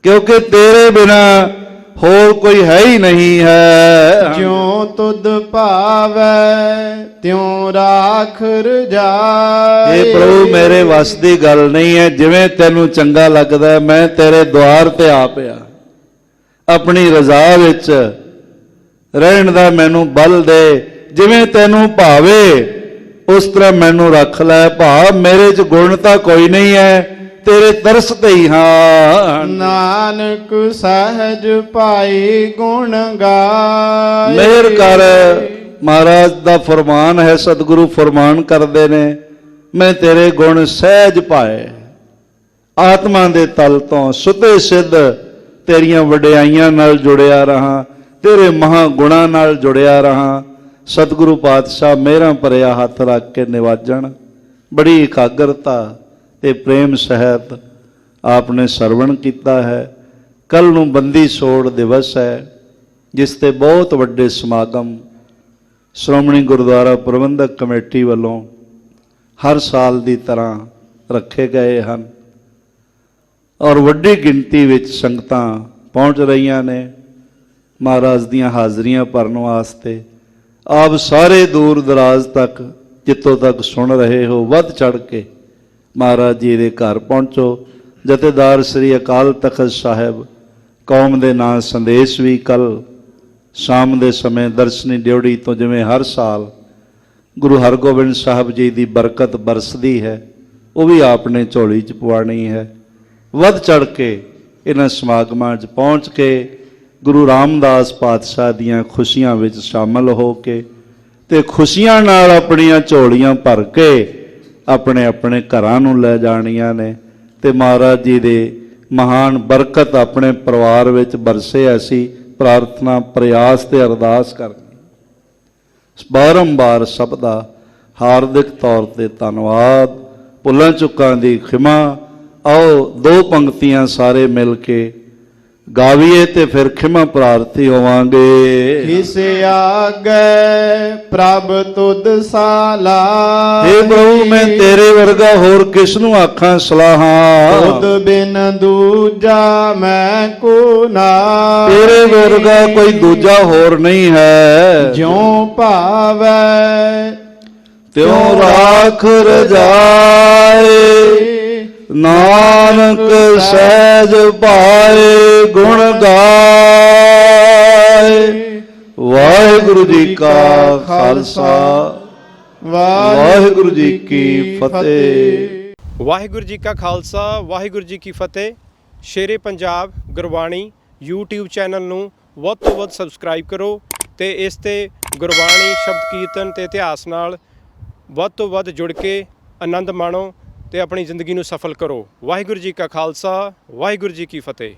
ਕਿਉਂਕਿ ਤੇਰੇ ਬਿਨਾ ਹੋਰ ਕੋਈ ਹੈ ਹੀ ਨਹੀਂ ਹੈ। ਜਿਉ ਤੁਧ ਭਾਵੈ ਤਿਉ ਰਾਖ ਰਜਾਈ। ਇਹ ਪ੍ਰਭੂ ਮੇਰੇ ਵੱਸ ਦੀ ਗੱਲ ਨਹੀਂ ਹੈ, ਜਿਵੇਂ ਤੈਨੂੰ ਚੰਗਾ ਲੱਗਦਾ ਹੈ ਮੈਂ ਤੇਰੇ ਦੁਆਰ ਤੇ ਆ ਪਿਆ। ਆਪਣੀ ਰਜ਼ਾ ਵਿੱਚ ਰਹਿਣ ਦਾ ਮੈਨੂੰ ਬਲ ਦੇ, ਜਿਵੇਂ ਤੈਨੂੰ ਭਾਵੇ ਉਸ ਤਰ੍ਹਾਂ ਮੈਨੂੰ ਰੱਖ ਲੈ। ਭਾ ਮੇਰੇ 'ਚ ਗੁਣ ਤਾਂ ਕੋਈ ਨਹੀਂ ਹੈ, ਤੇਰੇ ਤਰਸ ਤੇ ਹੀ ਹਾਂ। ਨਾਨਕ ਸਹਿਜ ਭਾਈ ਗੁਣ ਗਾਏ। ਮਿਹਰ ਕਰ। ਮਹਾਰਾਜ ਦਾ ਫਰਮਾਨ ਹੈ, ਸਤਿਗੁਰੂ ਫਰਮਾਨ ਕਰਦੇ ਨੇ, ਮੈਂ ਤੇਰੇ ਗੁਣ ਸਹਿਜ ਪਾਏ। ਆਤਮਾ ਦੇ ਤਲ ਤੋਂ ਸੁਤੇ ਸਿੱਧ ਤੇਰੀਆਂ ਵਡਿਆਈਆਂ ਨਾਲ ਜੁੜਿਆ ਰਹਾ, ਤੇਰੇ ਮਹਾ ਗੁਣਾਂ ਨਾਲ ਜੁੜਿਆ ਰਹਾ। ਸਤਿਗੁਰੂ ਪਾਤਸ਼ਾਹ ਮਿਹਰਾਂ ਭਰਿਆ ਹੱਥ ਰੱਖ ਕੇ ਨਿਵਾਜਣ। ਬੜੀ ਇਕਾਗਰਤਾ ਤੇ ਪ੍ਰੇਮ ਸਹਿਤ ਆਪਨੇ ਸਰਵਣ ਕੀਤਾ ਹੈ। ਕੱਲ ਨੂੰ ਬੰਦੀ ਛੋੜ ਦਿਵਸ ਹੈ, ਜਿਸ ਤੇ ਬਹੁਤ ਵੱਡੇ ਸਮਾਗਮ ਸ਼੍ਰੋਮਣੀ ਗੁਰਦੁਆਰਾ ਪ੍ਰਬੰਧਕ ਕਮੇਟੀ ਵੱਲੋਂ ਹਰ ਸਾਲ ਦੀ ਤਰ੍ਹਾਂ ਰੱਖੇ ਗਏ ਹਨ ਔਰ ਵੱਡੀ ਗਿਣਤੀ ਵਿੱਚ ਸੰਗਤਾਂ ਪਹੁੰਚ ਰਹੀਆਂ ਨੇ ਮਹਾਰਾਜ ਦੀਆਂ ਹਾਜ਼ਰੀਆਂ ਭਰਨ ਵਾਸਤੇ। ਆਪ ਸਾਰੇ ਦੂਰ ਦਰਾਜ਼ ਤੱਕ ਜਿੱਥੋਂ ਤੱਕ ਸੁਣ ਰਹੇ ਹੋ, ਵੱਧ ਚੜ੍ਹ ਕੇ ਮਹਾਰਾਜ ਜੀ ਦੇ ਘਰ ਪਹੁੰਚੋ। ਜਥੇਦਾਰ ਸ੍ਰੀ ਅਕਾਲ ਤਖਤ ਸਾਹਿਬ ਕੌਮ ਦੇ ਨਾਂ ਸੰਦੇਸ਼ ਵੀ ਕੱਲ ਸ਼ਾਮ ਦੇ ਸਮੇਂ ਦਰਸ਼ਨੀ ਡਿਉੜੀ ਤੋਂ, ਜਿਵੇਂ ਹਰ ਸਾਲ ਗੁਰੂ ਹਰਗੋਬਿੰਦ ਸਾਹਿਬ ਜੀ ਦੀ ਬਰਕਤ ਬਰਸਦੀ ਹੈ, ਉਹ ਵੀ ਆਪਨੇ ਝੋਲੀ 'ਚ ਪਵਾਉਣੀ ਹੈ। ਵੱਧ ਚੜ੍ਹ ਕੇ ਇਹਨਾਂ ਸਮਾਗਮਾਂ 'ਚ ਪਹੁੰਚ ਕੇ ਗੁਰੂ ਰਾਮਦਾਸ ਪਾਤਸ਼ਾਹ ਦੀਆਂ ਖੁਸ਼ੀਆਂ ਵਿੱਚ ਸ਼ਾਮਲ ਹੋ ਕੇ ਤੇ ਖੁਸ਼ੀਆਂ ਨਾਲ ਆਪਣੀਆਂ ਝੋਲੀਆਂ ਭਰ ਕੇ ਆਪਣੇ ਆਪਣੇ ਘਰਾਂ ਨੂੰ ਲੈ ਜਾਣੀਆਂ ਨੇ ਤੇ ਮਹਾਰਾਜ ਜੀ ਦੇ ਮਹਾਨ ਬਰਕਤ ਆਪਣੇ ਪਰਿਵਾਰ ਵਿੱਚ ਬਰਸੇ। ਐਸੀ ਪ੍ਰਾਰਥਨਾ, ਪ੍ਰਯਾਸ ਤੇ ਅਰਦਾਸ ਕਰਨੀ। ਬਾਰੰਬਾਰ ਸਭ ਦਾ ਹਾਰਦਿਕ ਤੌਰ ਤੇ ਧੰਨਵਾਦ। ਭੁੱਲਾਂ ਚੁੱਕਾਂ ਦੀ ਖਿਮਾ। ਆਓ ਦੋ ਪੰਕਤੀਆਂ ਸਾਰੇ ਮਿਲ ਕੇ ਗਾਵੀਏ ਤੇ ਫਿਰ ਖਿਮਾ ਪ੍ਰਾਰਥੀ ਹੋਵਾਂਗੇ। ਕਿਸ ਆਗੇ ਪ੍ਰਭ ਤੁਧ ਸਾਲਾ, ਹੇ ਪ੍ਰਭੂ ਮੈਂ ਤੇਰੇ ਵਰਗਾ ਹੋਰ ਕਿਸ ਨੂੰ ਆਖਾਂ ਸਲਾਹਾਂ। ਤੁਧ ਬਿਨ ਦੂਜਾ ਮੈਂ ਕੋ ਨਾ, ਤੇਰੇ ਵਰਗਾ ਕੋਈ ਦੂਜਾ ਹੋਰ ਨਹੀਂ ਹੈ। ਜਿਉ ਭਾਵੈ ਤਿਉ ਰਾਖ ਰਜਾਏ, ਨਾਨਕ ਸਹਿਜ ਭਾਏ ਗੁਣ ਗਾਏ। ਵਾਹਿਗੁਰੂ ਜੀ ਕਾ ਖਾਲਸਾ, ਵਾਹਿਗੁਰੂ ਜੀ ਕੀ ਫਤਿਹ। ਵਾਹਿਗੁਰੂ ਜੀ ਕਾ ਖਾਲਸਾ, ਵਾਹਿਗੁਰੂ ਜੀ ਕੀ ਫਤਿਹ। ਸ਼ੇਰੇ ਪੰਜਾਬ ਗੁਰਬਾਣੀ YouTube ਚੈਨਲ ਨੂੰ ਵੱਧ ਤੋਂ ਵੱਧ ਸਬਸਕ੍ਰਾਈਬ ਕਰੋ ਤੇ ਇਸ ਤੇ ਗੁਰਬਾਣੀ, ਸ਼ਬਦ ਕੀਰਤਨ ਤੇ ਇਤਿਹਾਸ ਨਾਲ ਵੱਧ ਤੋਂ ਵੱਧ ਜੁੜ ਕੇ ਆਨੰਦ ਮਾਣੋ ਤੇ ਆਪਣੀ ਜ਼ਿੰਦਗੀ ਨੂੰ ਸਫਲ ਕਰੋ। ਵਾਹਿਗੁਰੂ ਜੀ ਕਾ ਖਾਲਸਾ, ਵਾਹਿਗੁਰੂ ਜੀ ਕੀ ਫਤਿਹ।